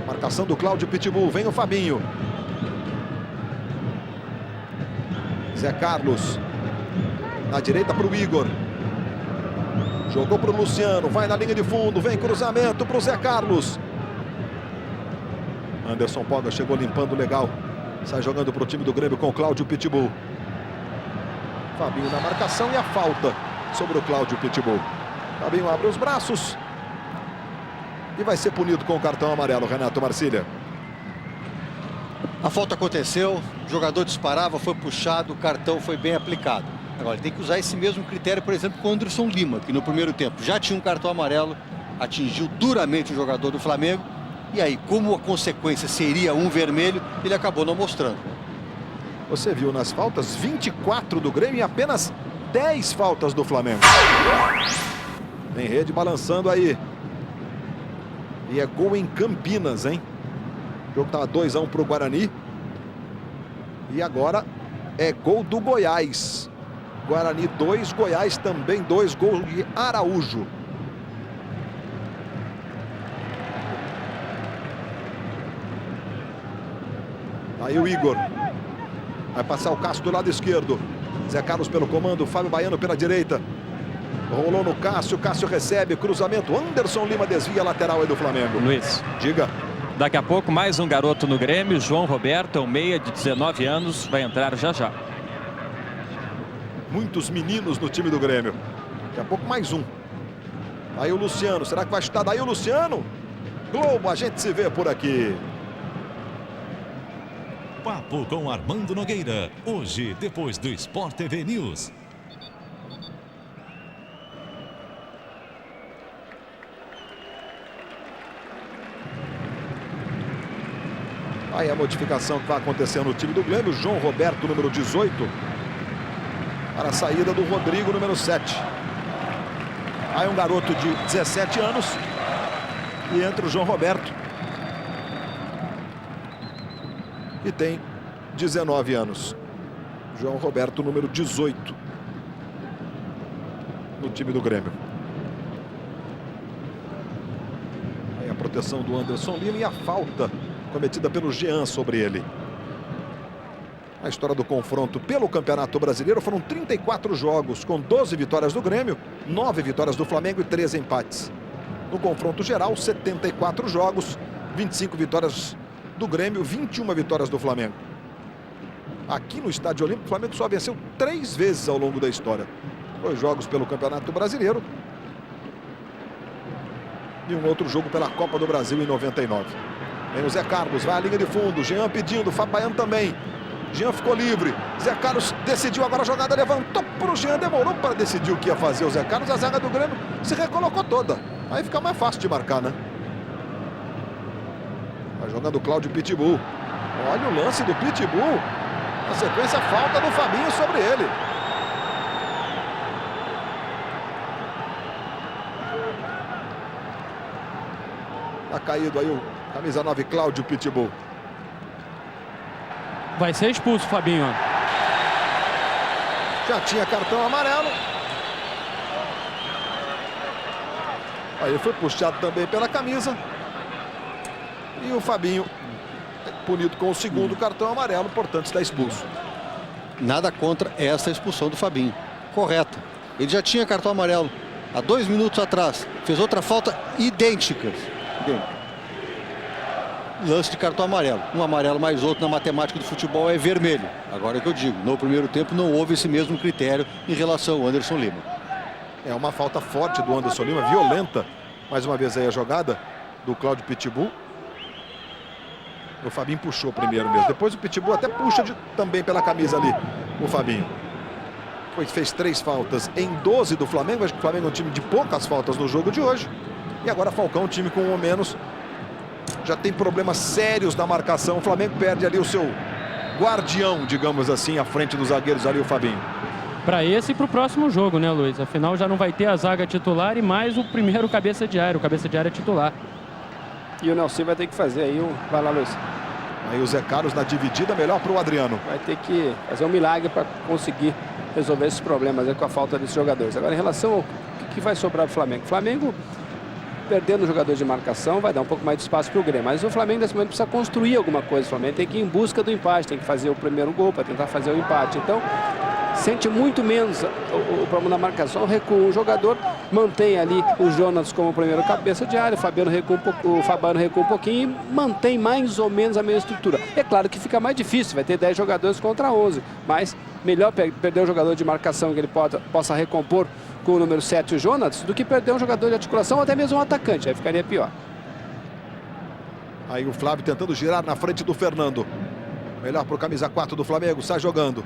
Marcação do Cláudio Pitbull. Vem o Fabinho. Zé Carlos. Na direita para o Igor. Jogou para o Luciano. Vai na linha de fundo. Vem cruzamento para o Zé Carlos. Anderson Poga chegou limpando legal. Sai jogando para o time do Grêmio com o Cláudio Pitbull. Fabinho na marcação e a falta sobre o Cláudio Pitbull. Fabinho abre os braços. E vai ser punido com o cartão amarelo, Renato Marcília. A falta aconteceu, o jogador disparava, foi puxado, o cartão foi bem aplicado. Agora, ele tem que usar esse mesmo critério, por exemplo, com o Anderson Lima, que no primeiro tempo já tinha um cartão amarelo, atingiu duramente o jogador do Flamengo. E aí, como a consequência seria um vermelho, ele acabou não mostrando. Você viu nas faltas, 24 do Grêmio e apenas 10 faltas do Flamengo. Tem rede balançando aí. E é gol em Campinas, hein? O jogo estava 2-1 para o Guarani. E agora é gol do Goiás. Guarani 2, Goiás também 2, gol de Araújo. Aí o Igor. Vai passar o Cássio do lado esquerdo. Zé Carlos pelo comando, Fábio Baiano pela direita. Rolou no Cássio, Cássio recebe, cruzamento, Anderson Lima desvia, lateral aí do Flamengo. Luiz. Diga. Daqui a pouco mais um garoto no Grêmio, João Roberto, é um meia de 19 anos, vai entrar já já. Muitos meninos no time do Grêmio. Daqui a pouco mais um. Aí o Luciano, será que vai chutar daí o Luciano? Globo, a gente se vê por aqui. Papo com Armando Nogueira, hoje depois do Sport TV News. Aí a modificação que vai acontecer no time do Grêmio. João Roberto, número 18. Para a saída do Rodrigo, número 7. Aí um garoto de 17 anos. E entra o João Roberto. E tem 19 anos. João Roberto, número 18. No time do Grêmio. Aí a proteção do Anderson Lima e a falta cometida pelo Jean sobre ele. A história do confronto pelo Campeonato Brasileiro foram 34 jogos, com 12 vitórias do Grêmio, 9 vitórias do Flamengo e 13 empates. No confronto geral, 74 jogos, 25 vitórias do Grêmio, 21 vitórias do Flamengo. Aqui no Estádio Olímpico, o Flamengo só venceu 3 vezes ao longo da história. 2 jogos pelo Campeonato Brasileiro e um outro jogo pela Copa do Brasil em 99. Vem o Zé Carlos, vai à linha de fundo, Jean pedindo, Fábio Baiano também. Jean ficou livre, Zé Carlos decidiu agora a jogada, levantou para o Jean, demorou para decidir o que ia fazer o Zé Carlos, a zaga do Grêmio se recolocou toda. Aí fica mais fácil de marcar, né? Vai jogando o Cláudio Pitbull. Olha o lance do Pitbull. Na sequência, falta do Fabinho sobre ele. Tá caído aí o camisa 9, Cláudio Pitbull. Vai ser expulso o Fabinho. Já tinha cartão amarelo. Aí ele foi puxado também pela camisa. E o Fabinho punido com o segundo cartão amarelo, portanto está expulso. Nada contra essa expulsão do Fabinho. Correta. Ele já tinha cartão amarelo há 2 minutos atrás. Fez outra falta idêntica. Lance de cartão amarelo. Um amarelo mais outro na matemática do futebol é vermelho. Agora é que eu digo, no primeiro tempo não houve esse mesmo critério em relação ao Anderson Lima. É uma falta forte do Anderson Lima, violenta. Mais uma vez aí a jogada do Cláudio Pitbull. O Fabinho puxou primeiro mesmo. Depois o Pitbull até puxa também pela camisa ali, o Fabinho. Fez 3 faltas em 12 do Flamengo. Acho que o Flamengo é um time de poucas faltas no jogo de hoje. E agora Falcão, um time com 1 ou menos, já tem problemas sérios na marcação. O Flamengo perde ali o seu guardião, digamos assim, à frente dos zagueiros ali, o Fabinho. Para esse e para o próximo jogo, né, Luiz? Afinal, já não vai ter a zaga titular e mais o primeiro cabeça de área. O cabeça de área titular. E o Nelson vai ter que fazer aí vai lá, Luiz. Aí o Zé Carlos na dividida, melhor para o Adriano. Vai ter que fazer um milagre para conseguir resolver esses problemas aí com a falta desses jogadores. Agora, em relação ao que vai sobrar para o Flamengo. O Flamengo, perdendo o jogador de marcação, vai dar um pouco mais de espaço para o Grêmio. Mas o Flamengo, nesse momento, precisa construir alguma coisa. O Flamengo tem que ir em busca do empate, tem que fazer o primeiro gol para tentar fazer o empate. Então, sente muito menos o problema da marcação, recua um jogador, mantém ali o Jonas como primeiro cabeça de área, o Fabiano recua um pouquinho e mantém mais ou menos a mesma estrutura. É claro que fica mais difícil, vai ter 10 jogadores contra 11, mas melhor perder um jogador de marcação que ele possa recompor com o número 7, o Jonas, do que perder um jogador de articulação ou até mesmo um atacante, aí ficaria pior. Aí o Flávio tentando girar na frente do Fernando. Melhor para o camisa 4 do Flamengo, sai jogando.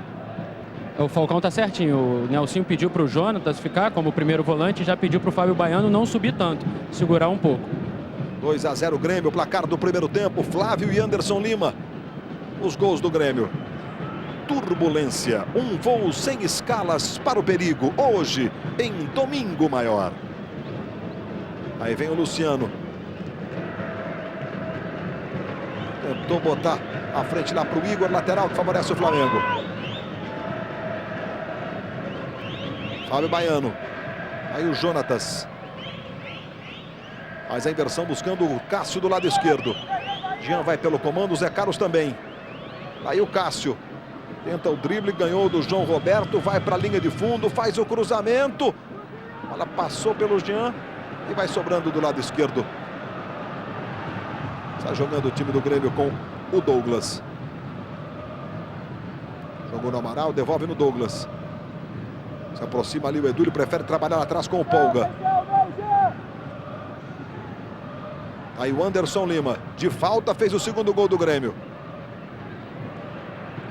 O Falcão tá certinho. O Nelsinho pediu para o Jonatas ficar como primeiro volante e já pediu para o Fábio Baiano não subir tanto, segurar um pouco. 2-0 Grêmio, o placar do primeiro tempo. Flávio e Anderson Lima. Os gols do Grêmio. Turbulência, um voo sem escalas para o perigo. Hoje, em Domingo Maior. Aí vem o Luciano. Tentou botar a frente lá para o Igor, lateral que favorece o Flamengo. Fábio Baiano. Aí o Jonatas. Faz a inversão buscando o Cássio do lado esquerdo. Jean vai pelo comando, o Zé Carlos também. Aí o Cássio. Tenta o drible, ganhou do João Roberto. Vai para a linha de fundo, faz o cruzamento. Ela passou pelo Jean e vai sobrando do lado esquerdo. Está jogando o time do Grêmio com o Douglas. Jogou no Amaral, devolve no Douglas. Se aproxima ali o Edu, ele prefere trabalhar atrás com o Polga. Aí o Anderson Lima, de falta, fez o segundo gol do Grêmio.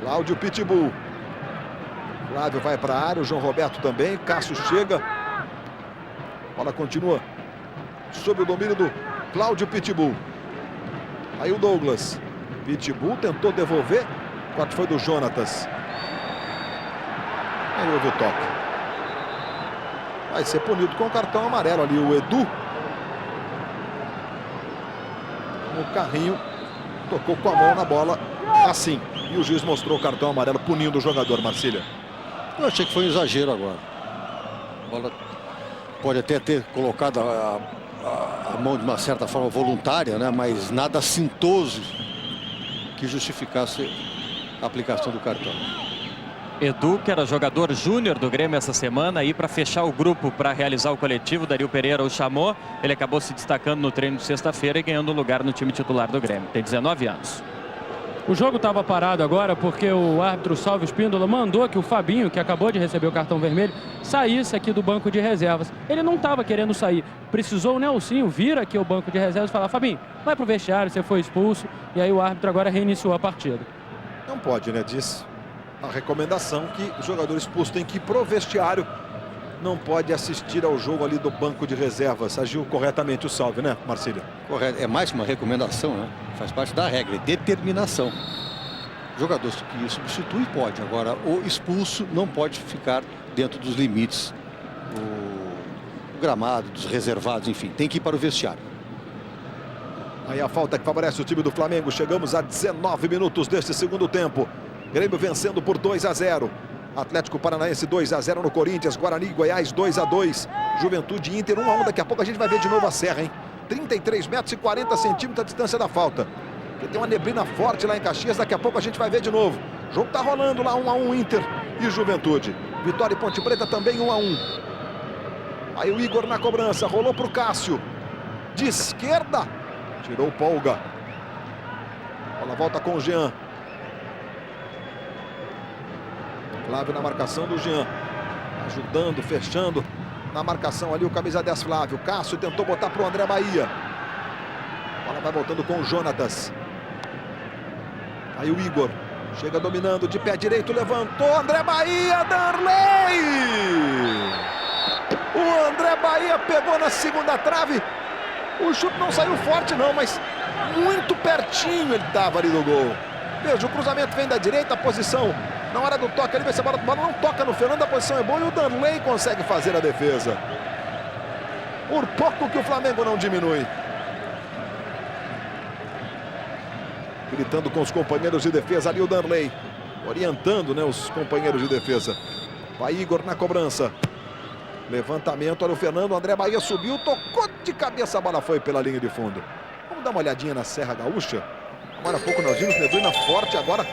Cláudio Pitbull. Flávio vai para a área, o João Roberto também. Cássio chega. A bola continua sob o domínio do Cláudio Pitbull. Aí o Douglas. Pitbull tentou devolver. O corte foi do Jonatas. Aí houve o toque. Vai ser punido com o cartão amarelo ali o Edu. O carrinho tocou com a mão na bola assim. E o juiz mostrou o cartão amarelo punindo o jogador, Marcília. Eu achei que foi um exagero agora. A bola pode até ter colocado a mão de uma certa forma voluntária, né? Mas nada assintoso que justificasse a aplicação do cartão. Edu, que era jogador júnior do Grêmio essa semana, aí para fechar o grupo para realizar o coletivo, Dario Pereira o chamou. Ele acabou se destacando no treino de sexta-feira e ganhando lugar no time titular do Grêmio. Tem 19 anos. O jogo estava parado agora porque o árbitro Salvo Espíndola mandou que o Fabinho, que acabou de receber o cartão vermelho, saísse aqui do banco de reservas. Ele não estava querendo sair. Precisou o Nelsinho vir aqui ao banco de reservas e falar: Fabinho, vai pro vestiário, você foi expulso. E aí o árbitro agora reiniciou a partida. Não pode, né? Diz a recomendação que o jogador expulso tem que ir pro vestiário. Não pode assistir ao jogo ali do banco de reservas. Agiu corretamente o Salve, né, Marcília? Correto. É mais uma recomendação, né? Faz parte da regra, é determinação. O jogador que substitui pode. Agora, o expulso não pode ficar dentro dos limites do gramado, dos reservados, enfim. Tem que ir para o vestiário. Aí a falta que favorece o time do Flamengo. Chegamos a 19 minutos deste segundo tempo. Grêmio vencendo por 2-0. Atlético Paranaense 2-0 no Corinthians. Guarani e Goiás 2-2. Juventude Inter 1-1. Daqui a pouco a gente vai ver de novo a Serra, hein? 33 metros e 40 centímetros a distância da falta. Porque tem uma neblina forte lá em Caxias. Daqui a pouco a gente vai ver de novo. O jogo tá rolando lá, 1-1 Inter e Juventude. Vitória e Ponte Preta também 1-1. Aí o Igor na cobrança. Rolou pro Cássio. De esquerda. Tirou o Polga. A bola volta com o Jean. Flávio na marcação do Jean. Ajudando, fechando. Na marcação ali o camisa 10 Flávio. Cássio tentou botar para o André Bahia. A bola vai voltando com o Jonatas. Aí o Igor. Chega dominando de pé direito. Levantou. André Bahia. Darley. O André Bahia pegou na segunda trave. O chute não saiu forte não, mas muito pertinho ele estava ali do gol. Veja, o cruzamento vem da direita, a posição. Na hora do toque ali, vai ser a bola não toca no Fernando, a posição é boa e o Darley consegue fazer a defesa. Por pouco que o Flamengo não diminui. Gritando com os companheiros de defesa ali o Darley. Orientando, né, os companheiros de defesa. Vai Igor na cobrança. Levantamento, olha o Fernando, o André Bahia subiu, tocou de cabeça, a bola foi pela linha de fundo. Vamos dar uma olhadinha na Serra Gaúcha. Agora há pouco nós vimos neblina forte, agora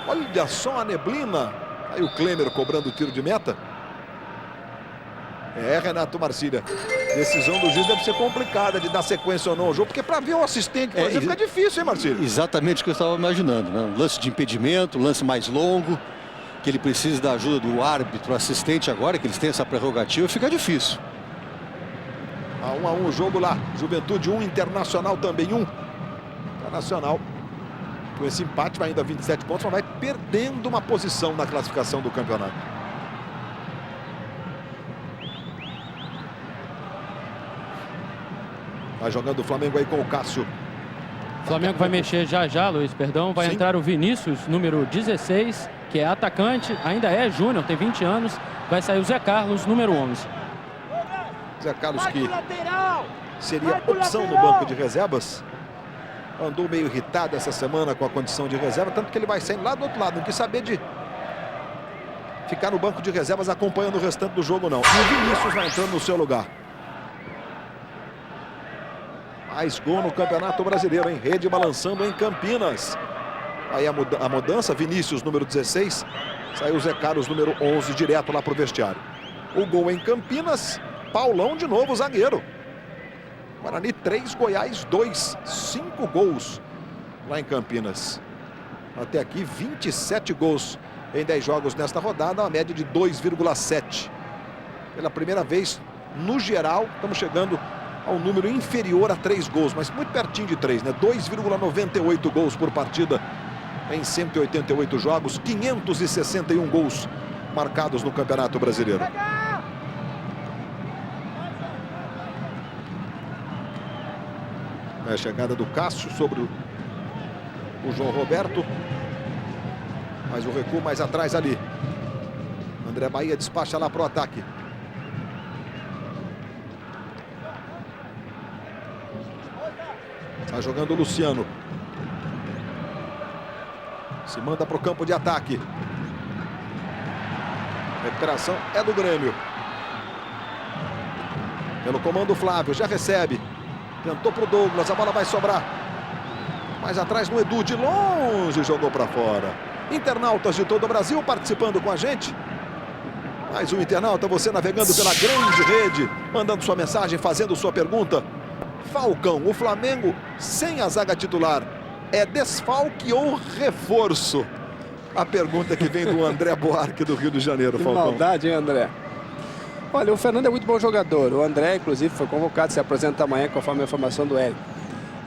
olha só a neblina. Aí o Klemer cobrando o tiro de meta. É, Renato Marcília. Decisão do juiz deve ser complicada de dar sequência ou não ao jogo, porque para ver o assistente fazer fica difícil, hein, Marcília? Exatamente o que eu estava imaginando, né? Um lance de impedimento, um lance mais longo, que ele precisa da ajuda do árbitro assistente agora, que eles têm essa prerrogativa, fica difícil. 1-1 o jogo lá. Juventude 1, Internacional também 1. Internacional, com esse empate, vai ainda a 27 pontos, mas vai perdendo uma posição na classificação do campeonato. Vai jogando o Flamengo aí com o Cássio. O Flamengo vai mexer já, Luiz, perdão. Vai entrar o Vinícius, número 16, que é atacante, ainda é júnior, tem 20 anos. Vai sair o Zé Carlos, número 11. Zé Carlos, que seria opção no banco de reservas. Andou meio irritado essa semana com a condição de reserva, tanto que ele vai saindo lá do outro lado. Não quis saber de ficar no banco de reservas acompanhando o restante do jogo, não. E o Vinícius vai entrando no seu lugar. Mais gol no Campeonato Brasileiro, hein? Rede balançando em Campinas. Aí a mudança, Vinícius, número 16. Saiu o Zé Carlos, número 11, direto lá para o vestiário. O gol em Campinas, Paulão de novo, zagueiro. Guarani 3, Goiás 2. 5 gols lá em Campinas. Até aqui, 27 gols em 10 jogos nesta rodada, uma média de 2,7. Pela primeira vez, no geral, estamos chegando ao número inferior a 3 gols, mas muito pertinho de 3, né? 2,98 gols por partida em 188 jogos, 561 gols marcados no Campeonato Brasileiro. É a chegada do Cássio sobre o João Roberto. Mas o recuo mais atrás ali. André Bahia despacha lá para o ataque. Está jogando o Luciano. Se manda para o campo de ataque. Recuperação é do Grêmio. Pelo comando Flávio, já recebe. Tentou para o Douglas, a bola vai sobrar. Mais atrás no Edu, de longe, jogou para fora. Internautas de todo o Brasil participando com a gente. Mais um internauta, você navegando pela grande rede, mandando sua mensagem, fazendo sua pergunta. Falcão, o Flamengo sem a zaga titular é desfalque ou reforço? A pergunta que vem do André Buarque do Rio de Janeiro, Falcão. Que maldade, hein, André? Olha, o Fernando é muito bom jogador. O André, inclusive, foi convocado, se apresenta amanhã, conforme a informação do Hélio.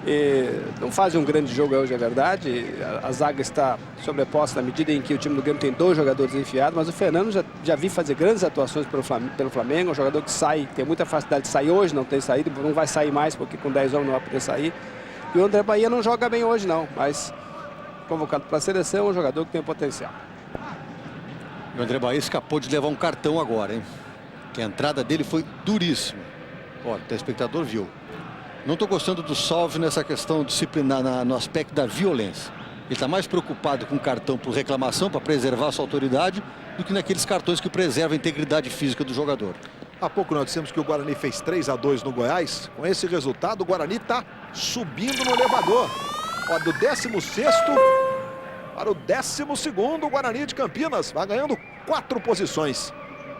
E não faz um grande jogo hoje, é verdade. A zaga está sobreposta na medida em que o time do Grêmio tem 2 jogadores enfiados, mas o Fernando já vi fazer grandes atuações pelo Flamengo. É um jogador que sai, tem muita facilidade de sair. Hoje não tem saído, não vai sair mais, porque com 10 homens não vai poder sair. E o André Bahia não joga bem hoje, não, mas convocado para a seleção, é um jogador que tem potencial. O André Bahia escapou de levar um cartão agora, hein? Que a entrada dele foi duríssima. Olha, o telespectador viu. Não estou gostando do Salve nessa questão disciplinar no aspecto da violência. Ele está mais preocupado com o cartão por reclamação, para preservar a sua autoridade, do que naqueles cartões que preservam a integridade física do jogador. Há pouco nós dissemos que o Guarani fez 3-2 no Goiás. Com esse resultado, o Guarani está subindo no elevador. Ó, do 16º para o 12º, o Guarani de Campinas vai ganhando 4 posições.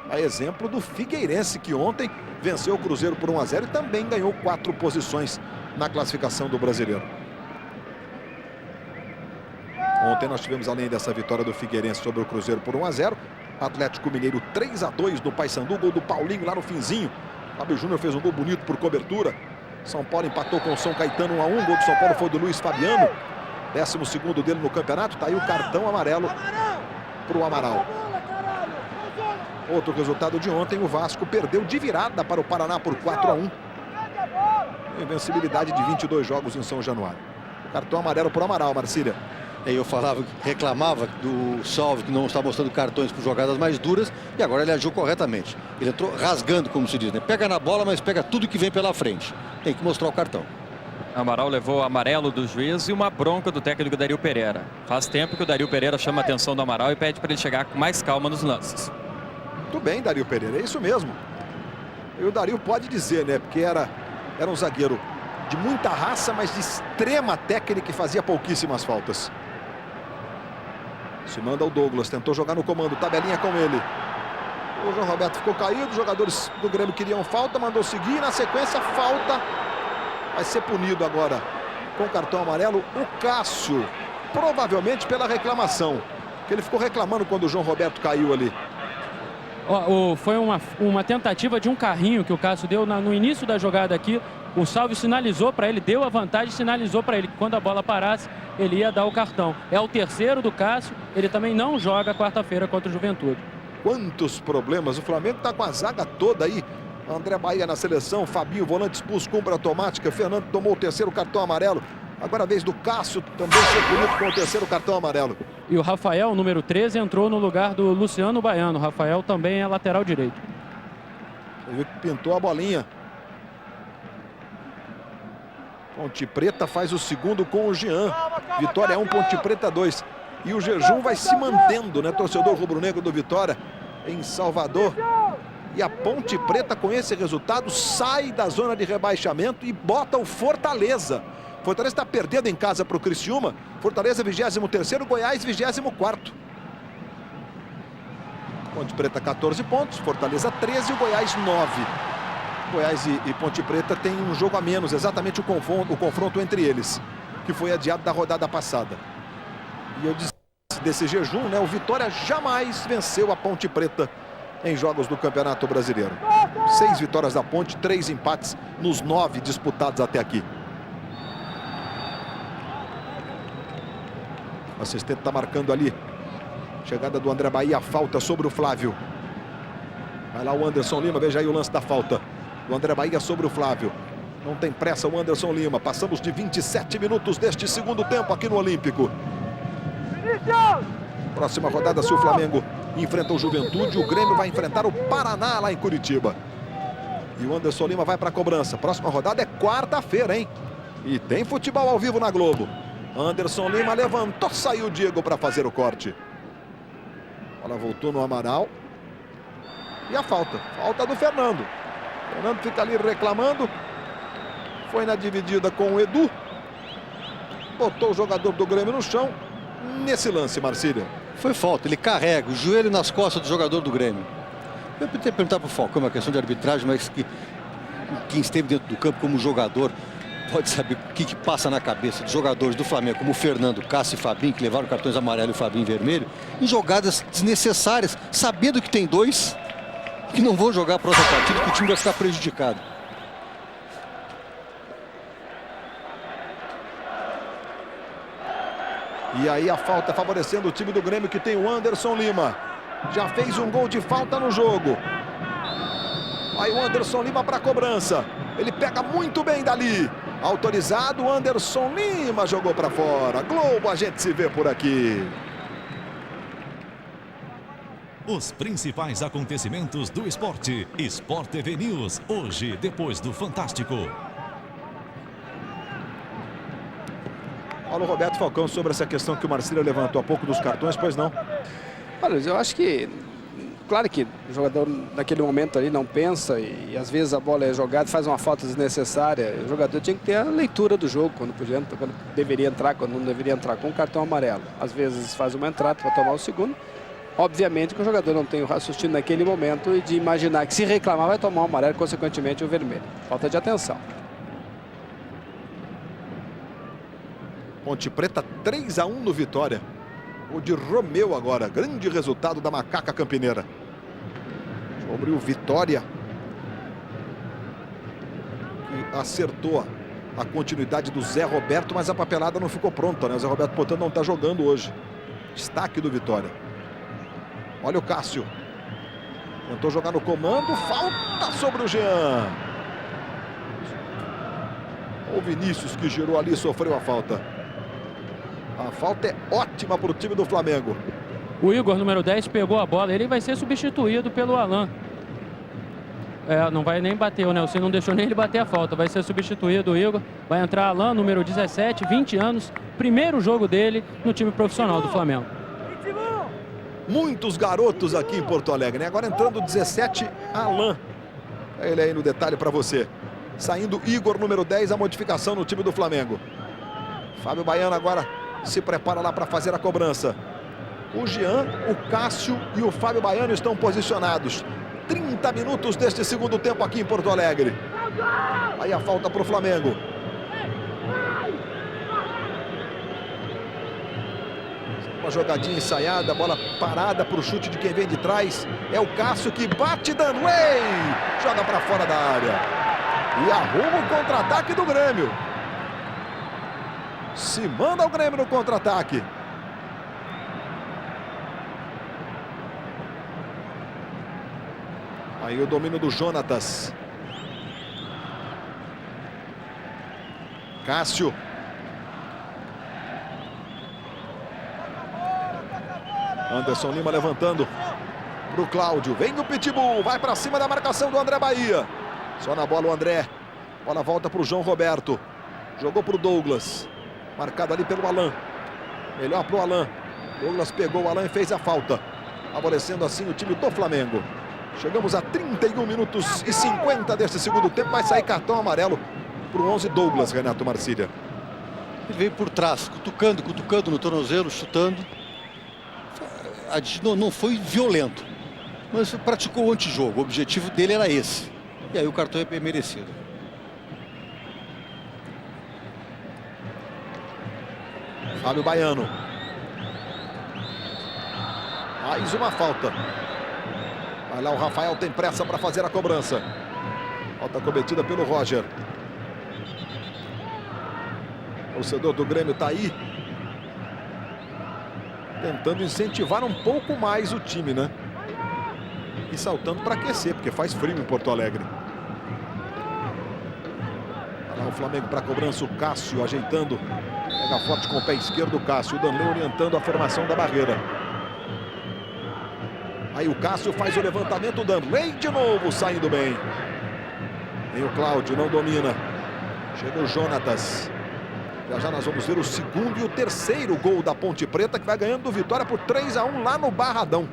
A exemplo do Figueirense, que ontem venceu o Cruzeiro por 1-0 e também ganhou 4 posições na classificação do Brasileiro. Ontem nós tivemos, além dessa vitória do Figueirense sobre o Cruzeiro por 1-0, Atlético Mineiro 3-2 no Paysandu, gol do Paulinho lá no finzinho. Fábio Júnior fez um gol bonito por cobertura. São Paulo empatou com o São Caetano 1-1, gol do São Paulo foi do Luiz Fabiano. 12º dele no campeonato, tá aí o cartão amarelo para o Amaral. Outro resultado de ontem, o Vasco perdeu de virada para o Paraná por 4-1. Invencibilidade de 22 jogos em São Januário. Cartão amarelo para o Amaral, Marcília. Eu falava, reclamava do Salve que não está mostrando cartões por jogadas mais duras, e agora ele agiu corretamente. Ele entrou rasgando, como se diz, né? Pega na bola, mas pega tudo que vem pela frente. Tem que mostrar o cartão. Amaral levou o amarelo do juiz e uma bronca do técnico Dario Pereira. Faz tempo que o Dario Pereira chama a atenção do Amaral e pede para ele chegar com mais calma nos lances. Muito bem, Dario Pereira, é isso mesmo. E o Dario pode dizer, né? Porque era um zagueiro de muita raça, mas de extrema técnica e fazia pouquíssimas faltas. Se manda o Douglas, tentou jogar no comando, tabelinha com ele. O João Roberto ficou caído, os jogadores do Grêmio queriam falta, mandou seguir, na sequência falta. Vai ser punido agora com cartão amarelo o Cássio, provavelmente pela reclamação, que ele ficou reclamando quando o João Roberto caiu ali. Foi uma tentativa de um carrinho que o Cássio deu no início da jogada aqui. O Salve sinalizou para ele, deu a vantagem, sinalizou para ele que quando a bola parasse, ele ia dar o cartão. É o terceiro do Cássio, ele também não joga quarta-feira contra o Juventude. Quantos problemas, o Flamengo está com a zaga toda aí. André Bahia na seleção, Fabinho, volante expulso, cumpre automática. Fernando tomou o terceiro cartão amarelo. Agora a vez do Cássio também ser punido com o terceiro cartão amarelo. E o Rafael, número 13, entrou no lugar do Luciano Baiano. O Rafael também é lateral direito. Ele pintou a bolinha. Ponte Preta faz o segundo com o Jean. Vitória 1, Ponte Preta 2. E o jejum vai se mantendo, né? Torcedor rubro-negro do Vitória em Salvador. E a Ponte Preta, com esse resultado, sai da zona de rebaixamento e bota o Fortaleza. Fortaleza está perdendo em casa para o Criciúma. Fortaleza 23º, Goiás 24º. Ponte Preta 14 pontos, Fortaleza 13 e o Goiás 9. Goiás e Ponte Preta tem um jogo a menos, exatamente o confronto entre eles, que foi adiado da rodada passada. E eu disse desse jejum, né? O Vitória jamais venceu a Ponte Preta em jogos do Campeonato Brasileiro. 6 vitórias da Ponte, 3 empates nos 9 disputados até aqui. O assistente está marcando ali. Chegada do André Bahia, falta sobre o Flávio. Vai lá o Anderson Lima, veja aí o lance da falta. O André Bahia sobre o Flávio. Não tem pressa o Anderson Lima. Passamos de 27 minutos deste segundo tempo aqui no Olímpico. Próxima rodada, se o Flamengo enfrenta o Juventude, o Grêmio vai enfrentar o Paraná lá em Curitiba. E o Anderson Lima vai para a cobrança. Próxima rodada é quarta-feira, hein? E tem futebol ao vivo na Globo. Anderson Lima levantou, saiu o Diego para fazer o corte. A bola voltou no Amaral. E a falta. Falta do Fernando. Fernando fica ali reclamando. Foi na dividida com o Edu. Botou o jogador do Grêmio no chão. Nesse lance, Marcília. Foi falta, ele carrega o joelho nas costas do jogador do Grêmio. Eu tentei perguntar para o Falcão, uma questão de arbitragem, mas que quem esteve dentro do campo como jogador pode saber o que passa na cabeça dos jogadores do Flamengo, como o Fernando, Cássio e Fabinho, que levaram cartões amarelo e o Fabinho vermelho, em jogadas desnecessárias, sabendo que tem dois que não vão jogar a próxima partida, que o time vai ficar prejudicado. E aí a falta favorecendo o time do Grêmio, que tem o Anderson Lima. Já fez um gol de falta no jogo. Aí o Anderson Lima para a cobrança. Ele pega muito bem dali. Autorizado, Anderson Lima jogou para fora. Globo, a gente se vê por aqui. Os principais acontecimentos do esporte. Sport TV News, hoje depois do Fantástico. Paulo Roberto Falcão, sobre essa questão que o Marcílio levantou há pouco dos cartões, pois não? Olha, eu acho que, claro que o jogador naquele momento ali não pensa e às vezes a bola é jogada e faz uma falta desnecessária. O jogador tinha que ter a leitura do jogo, quando deveria entrar, quando não deveria entrar, com o cartão amarelo. Às vezes faz uma entrada para tomar o segundo. Obviamente que o jogador não tem o raciocínio naquele momento e de imaginar que se reclamar vai tomar o amarelo, consequentemente o vermelho. Falta de atenção. Ponte Preta 3-1 no Vitória. O de Romeu agora. Grande resultado da Macaca Campineira. Sobre o Vitória, que acertou a continuidade do Zé Roberto, mas a papelada não ficou pronta, né? O Zé Roberto, portanto, não está jogando hoje. Destaque do Vitória. Olha o Cássio. Tentou jogar no comando. Falta sobre o Jean. O Vinícius, que girou ali, sofreu a falta. A falta é ótima para o time do Flamengo. O Igor, número 10, pegou a bola. Ele vai ser substituído pelo Alan. Não vai nem bater, o Nelson não deixou nem ele bater a falta. Vai ser substituído o Igor. Vai entrar Alan, número 17, 20 anos. Primeiro jogo dele no time profissional do Flamengo. Muitos garotos aqui em Porto Alegre, né? Agora entrando 17, Alan. Ele aí no detalhe para você. Saindo Igor, número 10, a modificação no time do Flamengo. Fábio Baiano agora se prepara lá para fazer a cobrança. O Jean, o Cássio e o Fábio Baiano estão posicionados. 30 minutos deste segundo tempo aqui em Porto Alegre. Aí a falta para o Flamengo. Uma jogadinha ensaiada, bola parada para o chute de quem vem de trás. É o Cássio que bate, Danley. Joga para fora da área. E arruma o contra-ataque do Grêmio. Se manda o Grêmio no contra-ataque. Aí o domínio do Jonatas. Cássio. Anderson Lima levantando para o Cláudio. Vem o Pitbull. Vai para cima da marcação do André Bahia. Só na bola o André. Bola volta para o João Roberto. Jogou para o Douglas. Marcado ali pelo Alan. Melhor para o Alan. Douglas pegou o Alan e fez a falta. Favorecendo assim o time do Flamengo. Chegamos a 31 minutos e 50 deste segundo tempo. Vai sair cartão amarelo para o 11 Douglas, Renato Marcília. Ele veio por trás, cutucando no tornozelo, chutando. Não foi violento, mas praticou o antijogo. O objetivo dele era esse. E aí o cartão é merecido. Fábio Baiano. Mais uma falta. Vai lá, o Rafael tem pressa para fazer a cobrança. Falta cometida pelo Roger. O torcedor do Grêmio está aí, tentando incentivar um pouco mais o time, né? E saltando para aquecer, porque faz frio em Porto Alegre. Olha lá o Flamengo para a cobrança, o Cássio ajeitando. Pega forte com o pé esquerdo o Cássio. O Danley orientando a formação da barreira. Aí o Cássio faz o levantamento, o Danley de novo saindo bem. E o Cláudio não domina. Chega o Jonatas. Já nós vamos ver o segundo e o terceiro gol da Ponte Preta, que vai ganhando do Vitória por 3-1 lá no Barradão.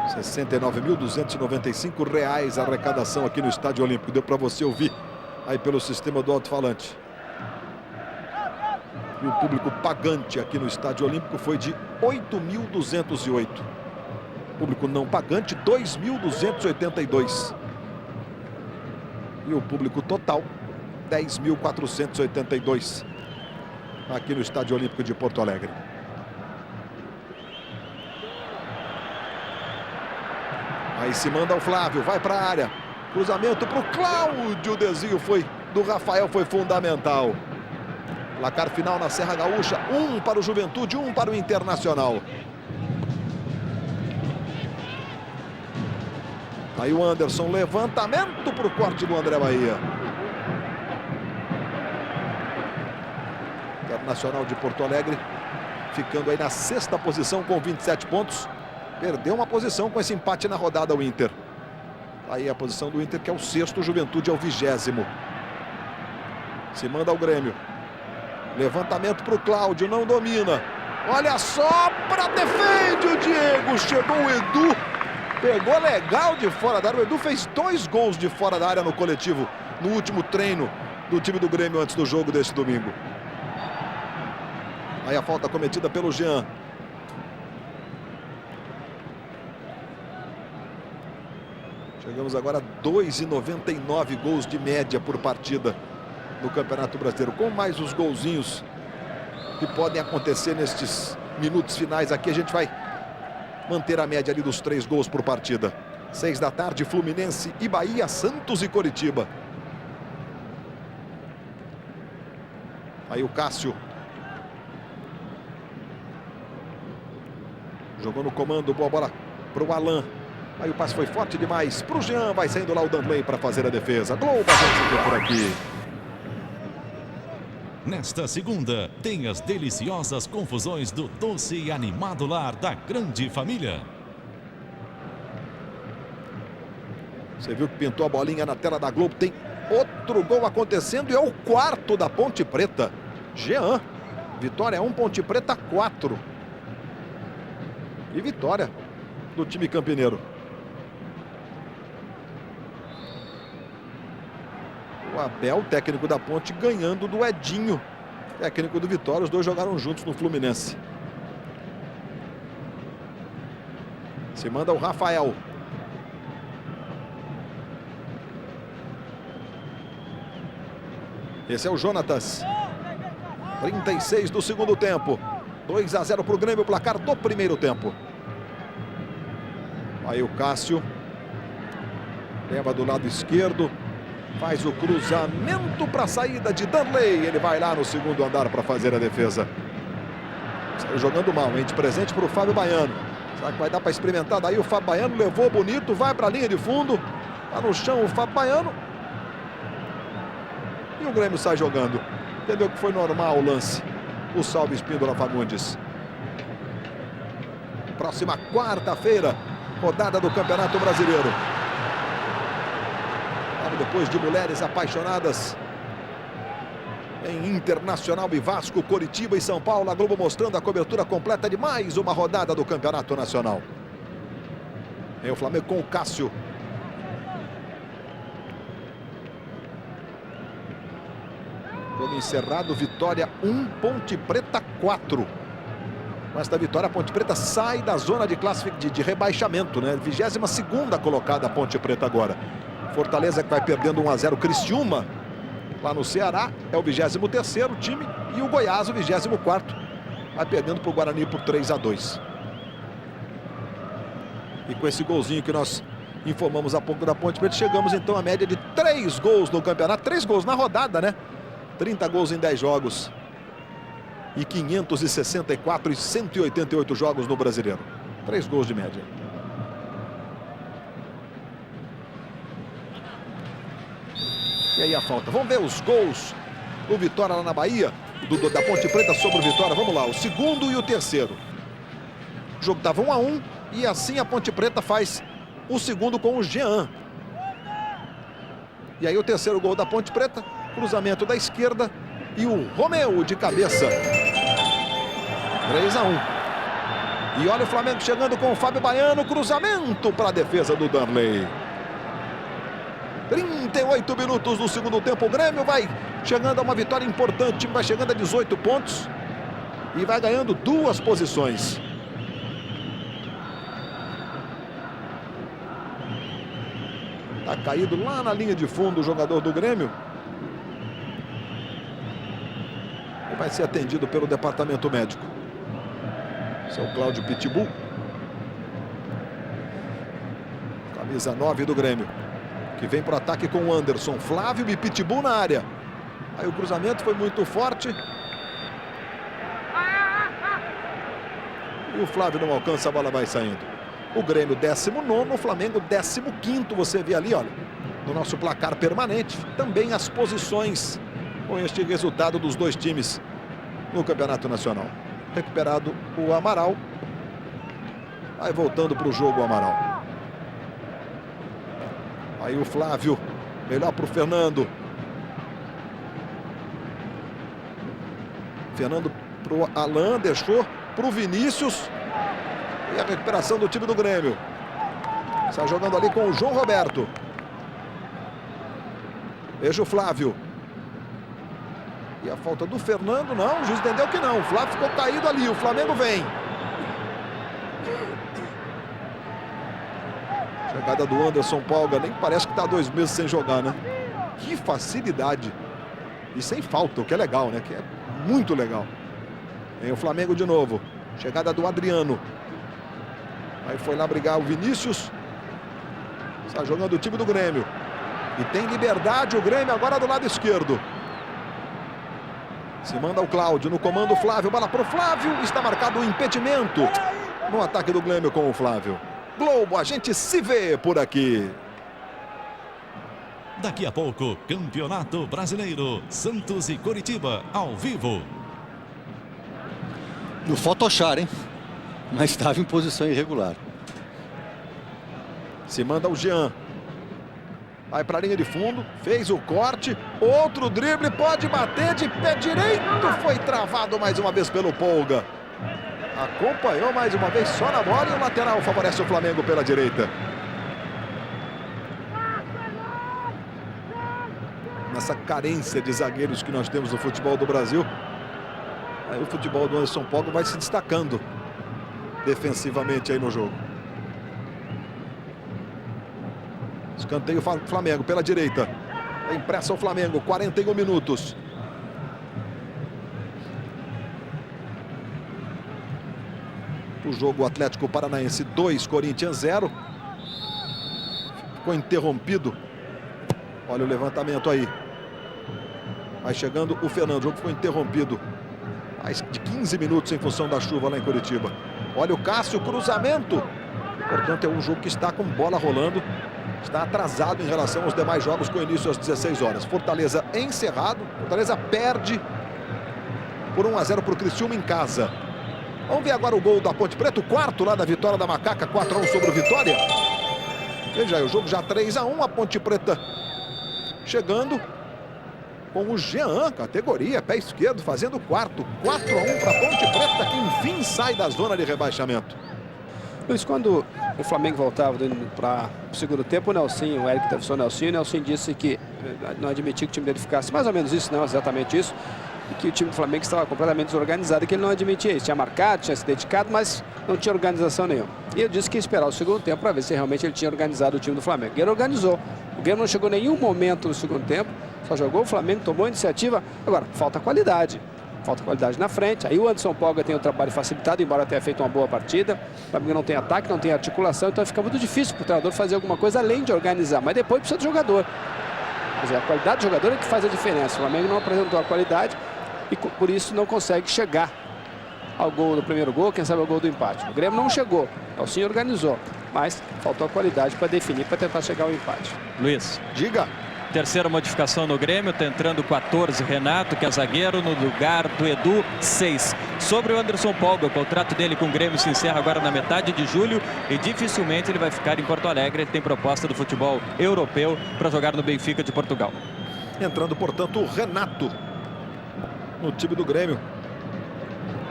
R$ 69.295 a arrecadação aqui no Estádio Olímpico. Deu para você ouvir aí pelo sistema do alto-falante. E o público pagante aqui no Estádio Olímpico foi de 8.208. Público não pagante, 2.282. E o público total, 10.482. Aqui no Estádio Olímpico de Porto Alegre. Aí se manda o Flávio, vai para a área. Cruzamento para o Cláudio. O desvio do Rafael foi fundamental. Placar final na Serra Gaúcha, 1 para o Juventude, 1 para o Internacional. Aí o Anderson, levantamento para o corte do André Bahia. Internacional de Porto Alegre, ficando aí na 6ª posição com 27 pontos. Perdeu uma posição com esse empate na rodada o Inter. Aí a posição do Inter, que é o 6º, Juventude é o 20º. Se manda ao Grêmio. Levantamento para o Cláudio, não domina. Olha só, defende o Diego. Chegou o Edu. Pegou legal de fora da área. O Edu fez 2 gols de fora da área no coletivo, no último treino do time do Grêmio antes do jogo deste domingo. Aí a falta cometida pelo Jean. Chegamos agora a 2,99 gols de média por partida no Campeonato Brasileiro. Com mais os golzinhos que podem acontecer nestes minutos finais aqui, a gente vai manter a média ali dos 3 gols por partida. 6 da tarde, Fluminense e Bahia, Santos e Coritiba. Aí o Cássio. Jogou no comando, boa bola para o Alan. Aí o passe foi forte demais para o Jean. Vai saindo lá o Danley para fazer a defesa. Globo, a gente vê por aqui. Nesta segunda, tem as deliciosas confusões do doce e animado lar da grande família. Você viu que pintou a bolinha na tela da Globo. Tem outro gol acontecendo e é o 4º da Ponte Preta. Jean. Vitória 1, Ponte Preta 4. E vitória do time campineiro. O Abel, técnico da Ponte, ganhando do Edinho, técnico do Vitória. Os dois jogaram juntos no Fluminense. Se manda o Rafael. Esse é o Jonatas. 36 do segundo tempo. 2-0 para o Grêmio, o placar do primeiro tempo. Aí o Cássio. Leva do lado esquerdo. Faz o cruzamento para a saída de Danley. Ele vai lá no segundo andar para fazer a defesa. Saiu jogando mal, hein? De presente para o Fábio Baiano. Será que vai dar para experimentar? Daí o Fábio Baiano levou bonito, vai para a linha de fundo. Está no chão o Fábio Baiano. E o Grêmio sai jogando. Entendeu que foi normal o lance. O salve Espíndola Fagundes. Próxima quarta-feira, rodada do Campeonato Brasileiro. Depois de mulheres apaixonadas em Internacional e Vasco, Coritiba e São Paulo, a Globo mostrando a cobertura completa de mais uma rodada do Campeonato Nacional. É o Flamengo com o Cássio. Jogo encerrado, Vitória 1, Ponte Preta 4. Com esta vitória, a Ponte Preta sai da zona de rebaixamento, né? 22ª colocada a Ponte Preta agora. Fortaleza que vai perdendo 1-0, Criciúma lá no Ceará é o 23º time, e o Goiás o 24º vai perdendo para o Guarani por 3-2. E com esse golzinho que nós informamos há pouco da Ponte Preta, chegamos então à média de 3 gols no campeonato, 3 gols na rodada, né? 30 gols em 10 jogos e 564 e 188 jogos no Brasileiro. 3 gols de média. E aí a falta. Vamos ver os gols do Vitória lá na Bahia, da Ponte Preta sobre o Vitória. Vamos lá, o segundo e o terceiro. O jogo estava 1-1 e assim a Ponte Preta faz o segundo com o Jean. E aí o terceiro gol da Ponte Preta, cruzamento da esquerda e o Romeu de cabeça. 3-1. E olha o Flamengo chegando com o Fábio Baiano, cruzamento para a defesa do Danley. 38 minutos do segundo tempo, o Grêmio vai chegando a uma vitória importante, o time vai chegando a 18 pontos e vai ganhando 2 posições. Está caído lá na linha de fundo o jogador do Grêmio. E vai ser atendido pelo departamento médico. Esse é o Cláudio Pitbull. Camisa 9 do Grêmio. Que vem para o ataque com o Anderson, Flávio e Pitbull na área. Aí o cruzamento foi muito forte. E o Flávio não alcança, a bola vai saindo. O Grêmio 19º, o Flamengo 15º. Você vê ali, olha, no nosso placar permanente, também as posições com este resultado dos 2 times no Campeonato Nacional. Recuperado o Amaral. Vai voltando para o jogo o Amaral. Aí o Flávio, melhor para o Fernando. Fernando para o Alan, deixou para o Vinícius. E a recuperação do time do Grêmio. Está jogando ali com o João Roberto. Veja o Flávio. E a falta do Fernando, não, o juiz entendeu que não. O Flávio ficou caído ali, o Flamengo vem. Chegada do Anderson Polga, nem parece que está 2 meses sem jogar, né? Que facilidade. E sem falta, o que é legal, né? Que é muito legal. Vem o Flamengo de novo. Chegada do Adriano. Aí foi lá brigar o Vinícius. Está jogando o time do Grêmio. E tem liberdade o Grêmio agora do lado esquerdo. Se manda o Cláudio no comando, Flávio, bola para o Flávio. Está marcado o impedimento no ataque do Grêmio com o Flávio. Globo, a gente se vê por aqui. Daqui a pouco, Campeonato Brasileiro, Santos e Coritiba, ao vivo. No Photoshop, hein? Mas estava em posição irregular. Se manda o Jean. Vai para a linha de fundo, fez o corte, outro drible, pode bater de pé direito, foi travado mais uma vez pelo Polga. Acompanhou mais uma vez só na bola e o lateral favorece o Flamengo pela direita. Nessa carência de zagueiros que nós temos no futebol do Brasil, aí o futebol do Anderson Polga vai se destacando defensivamente aí no jogo. Escanteio Flamengo pela direita. É impressa o Flamengo, 41 minutos. O jogo Atlético Paranaense 2, Corinthians 0. Ficou interrompido. Olha o levantamento aí. Vai chegando o Fernando. O jogo ficou interrompido. Mais de 15 minutos em função da chuva lá em Curitiba. Olha o Cássio, cruzamento. Portanto, é um jogo que está com bola rolando. Está atrasado em relação aos demais jogos com início às 16 horas. Fortaleza encerrado. Fortaleza perde por 1-0 para o Criciúma em casa. Vamos ver agora o gol da Ponte Preta, o quarto lá da vitória da Macaca, 4-1 sobre o Vitória. Veja aí, o jogo já 3-1, a Ponte Preta chegando com o Jean, categoria, pé esquerdo, fazendo o quarto. 4-1 para a Ponte Preta, que enfim sai da zona de rebaixamento. Luiz, quando o Flamengo voltava para o segundo tempo, o Nelsinho, o Eric entrevistou o Nelsinho disse que não admitia que o time dele ficasse mais ou menos isso, não exatamente isso, e que o time do Flamengo estava completamente desorganizado e que ele não admitia isso. Tinha marcado, tinha se dedicado, mas não tinha organização nenhuma. E eu disse que ia esperar o segundo tempo para ver se realmente ele tinha organizado o time do Flamengo. E ele organizou. O Grêmio não chegou em nenhum momento no segundo tempo, só jogou, o Flamengo tomou a iniciativa. Agora, falta qualidade. Falta qualidade na frente. Aí o Anderson Polga tem o trabalho facilitado, embora tenha feito uma boa partida. O Flamengo não tem ataque, não tem articulação, então fica muito difícil para o treinador fazer alguma coisa além de organizar. Mas depois precisa do jogador. Quer dizer, a qualidade do jogador é que faz a diferença. O Flamengo não apresentou a qualidade e por isso não consegue chegar ao gol do primeiro gol, quem sabe ao gol do empate. O Grêmio não chegou, o Sim organizou, mas faltou a qualidade para definir, para tentar chegar ao empate. Luiz, diga. Terceira modificação no Grêmio, está entrando 14, Renato, que é zagueiro, no lugar do Edu, 6. Sobre o Anderson Polga, o contrato dele com o Grêmio se encerra agora na metade de julho e dificilmente ele vai ficar em Porto Alegre. Ele tem proposta do futebol europeu para jogar no Benfica de Portugal. Entrando, portanto, o Renato no time do Grêmio.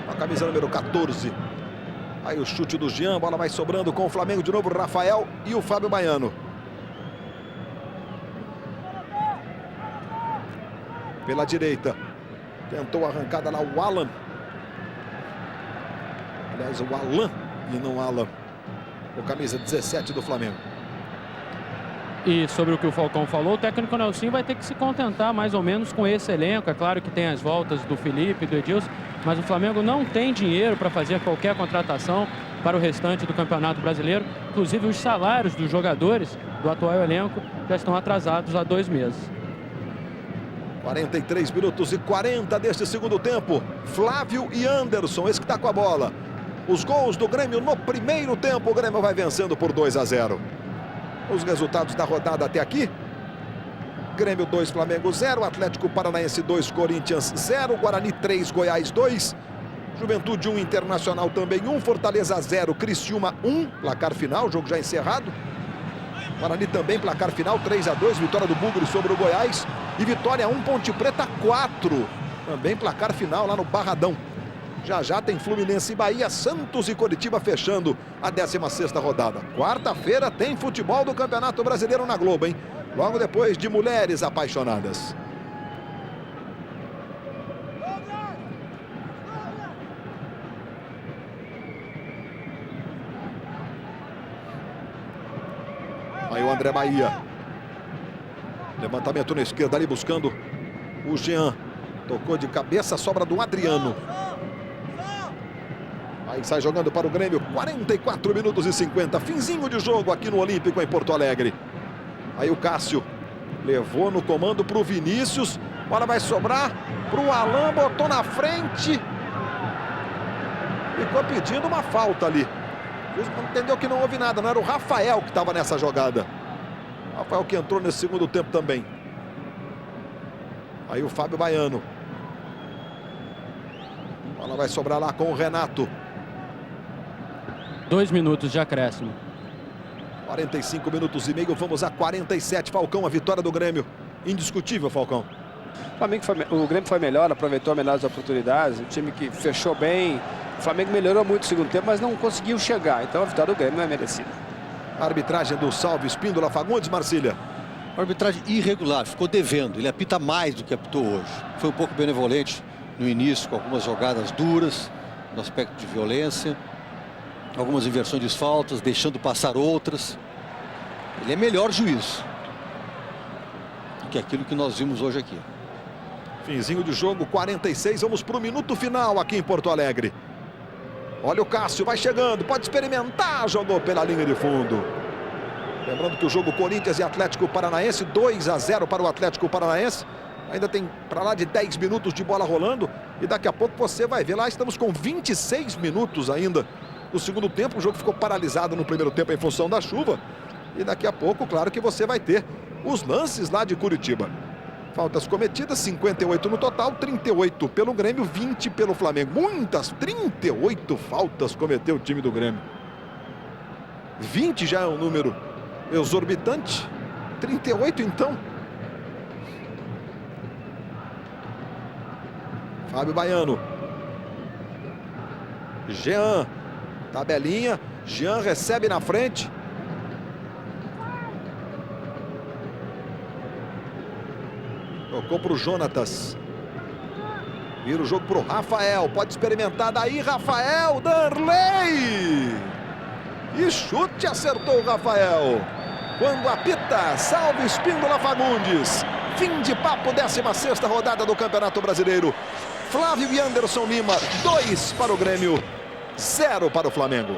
A camisa número 14. Aí o chute do Jean, bola vai sobrando com o Flamengo de novo, o Rafael e o Fábio Baiano. Pela direita. Tentou a arrancada lá o Alan. Aliás, o Alan e não Alan. O camisa 17 do Flamengo. E sobre o que o Falcão falou, o técnico Nelson vai ter que se contentar mais ou menos com esse elenco. É claro que tem as voltas do Felipe, do Edilson, mas o Flamengo não tem dinheiro para fazer qualquer contratação para o restante do Campeonato Brasileiro. Inclusive, os salários dos jogadores do atual elenco já estão atrasados há 2 meses. 43 minutos e 40 deste segundo tempo. Flávio e Anderson, esse que está com a bola. Os gols do Grêmio no primeiro tempo. O Grêmio vai vencendo por 2-0. Os resultados da rodada até aqui. Grêmio 2, Flamengo 0. Atlético Paranaense 2, Corinthians 0. Guarani 3, Goiás 2. Juventude 1, Internacional também 1. Fortaleza 0, Criciúma 1. Placar final, jogo já encerrado. Guarani também, placar final 3-2, vitória do Bugre sobre o Goiás. E vitória 1, Ponte Preta 4. Também placar final lá no Barradão. Já tem Fluminense e Bahia, Santos e Coritiba fechando a 16ª rodada. Quarta-feira tem futebol do Campeonato Brasileiro na Globo, hein? Logo depois de Mulheres Apaixonadas. Aí o André Bahia. Levantamento na esquerda ali buscando o Jean. Tocou de cabeça, sobra do Adriano. Aí sai jogando para o Grêmio, 44 minutos e 50. Finzinho de jogo aqui no Olímpico em Porto Alegre. Aí o Cássio levou no comando para o Vinícius. Bola vai sobrar para o Alan, botou na frente. Ficou pedindo uma falta ali. Entendeu que não houve nada, não era o Rafael que estava nessa jogada. Rafael que entrou nesse segundo tempo também. Aí o Fábio Baiano. A bola vai sobrar lá com o Renato. 2 minutos de acréscimo. 45 minutos e meio, vamos a 47. Falcão, a vitória do Grêmio. Indiscutível, Falcão. O Grêmio foi melhor, aproveitou melhor as oportunidades. O time que fechou bem. O Flamengo melhorou muito no segundo tempo, mas não conseguiu chegar. Então a vitória do Grêmio não é merecida. A arbitragem do Salve Espíndola Fagundes, Marcília. Arbitragem irregular, ficou devendo. Ele apita mais do que apitou hoje. Foi um pouco benevolente no início, com algumas jogadas duras, no aspecto de violência. Algumas inversões de faltas, deixando passar outras. Ele é melhor juiz do que aquilo que nós vimos hoje aqui. Finzinho de jogo, 46. Vamos para o minuto final aqui em Porto Alegre. Olha o Cássio, vai chegando, pode experimentar. Jogou pela linha de fundo. Lembrando que o jogo Corinthians e Atlético Paranaense, 2-0 para o Atlético Paranaense. Ainda tem para lá de 10 minutos de bola rolando. E daqui a pouco você vai ver lá, estamos com 26 minutos ainda no segundo tempo. O jogo ficou paralisado no primeiro tempo em função da chuva. E daqui a pouco, claro que você vai ter os lances lá de Curitiba. Faltas cometidas, 58 no total, 38 pelo Grêmio, 20 pelo Flamengo. Muitas, 38 faltas cometeu o time do Grêmio. 20 já é um número exorbitante, 38 então. Fábio Baiano. Jean, tabelinha, Jean recebe na frente. Tocou para o Jonatas. Vira o jogo para o Rafael. Pode experimentar daí, Rafael. Darley. E chute, acertou o Rafael. Quando apita, Salve Espíndola Fagundes. Fim de papo, 16ª rodada do Campeonato Brasileiro. Flávio e Anderson Lima, 2 para o Grêmio, 0 para o Flamengo.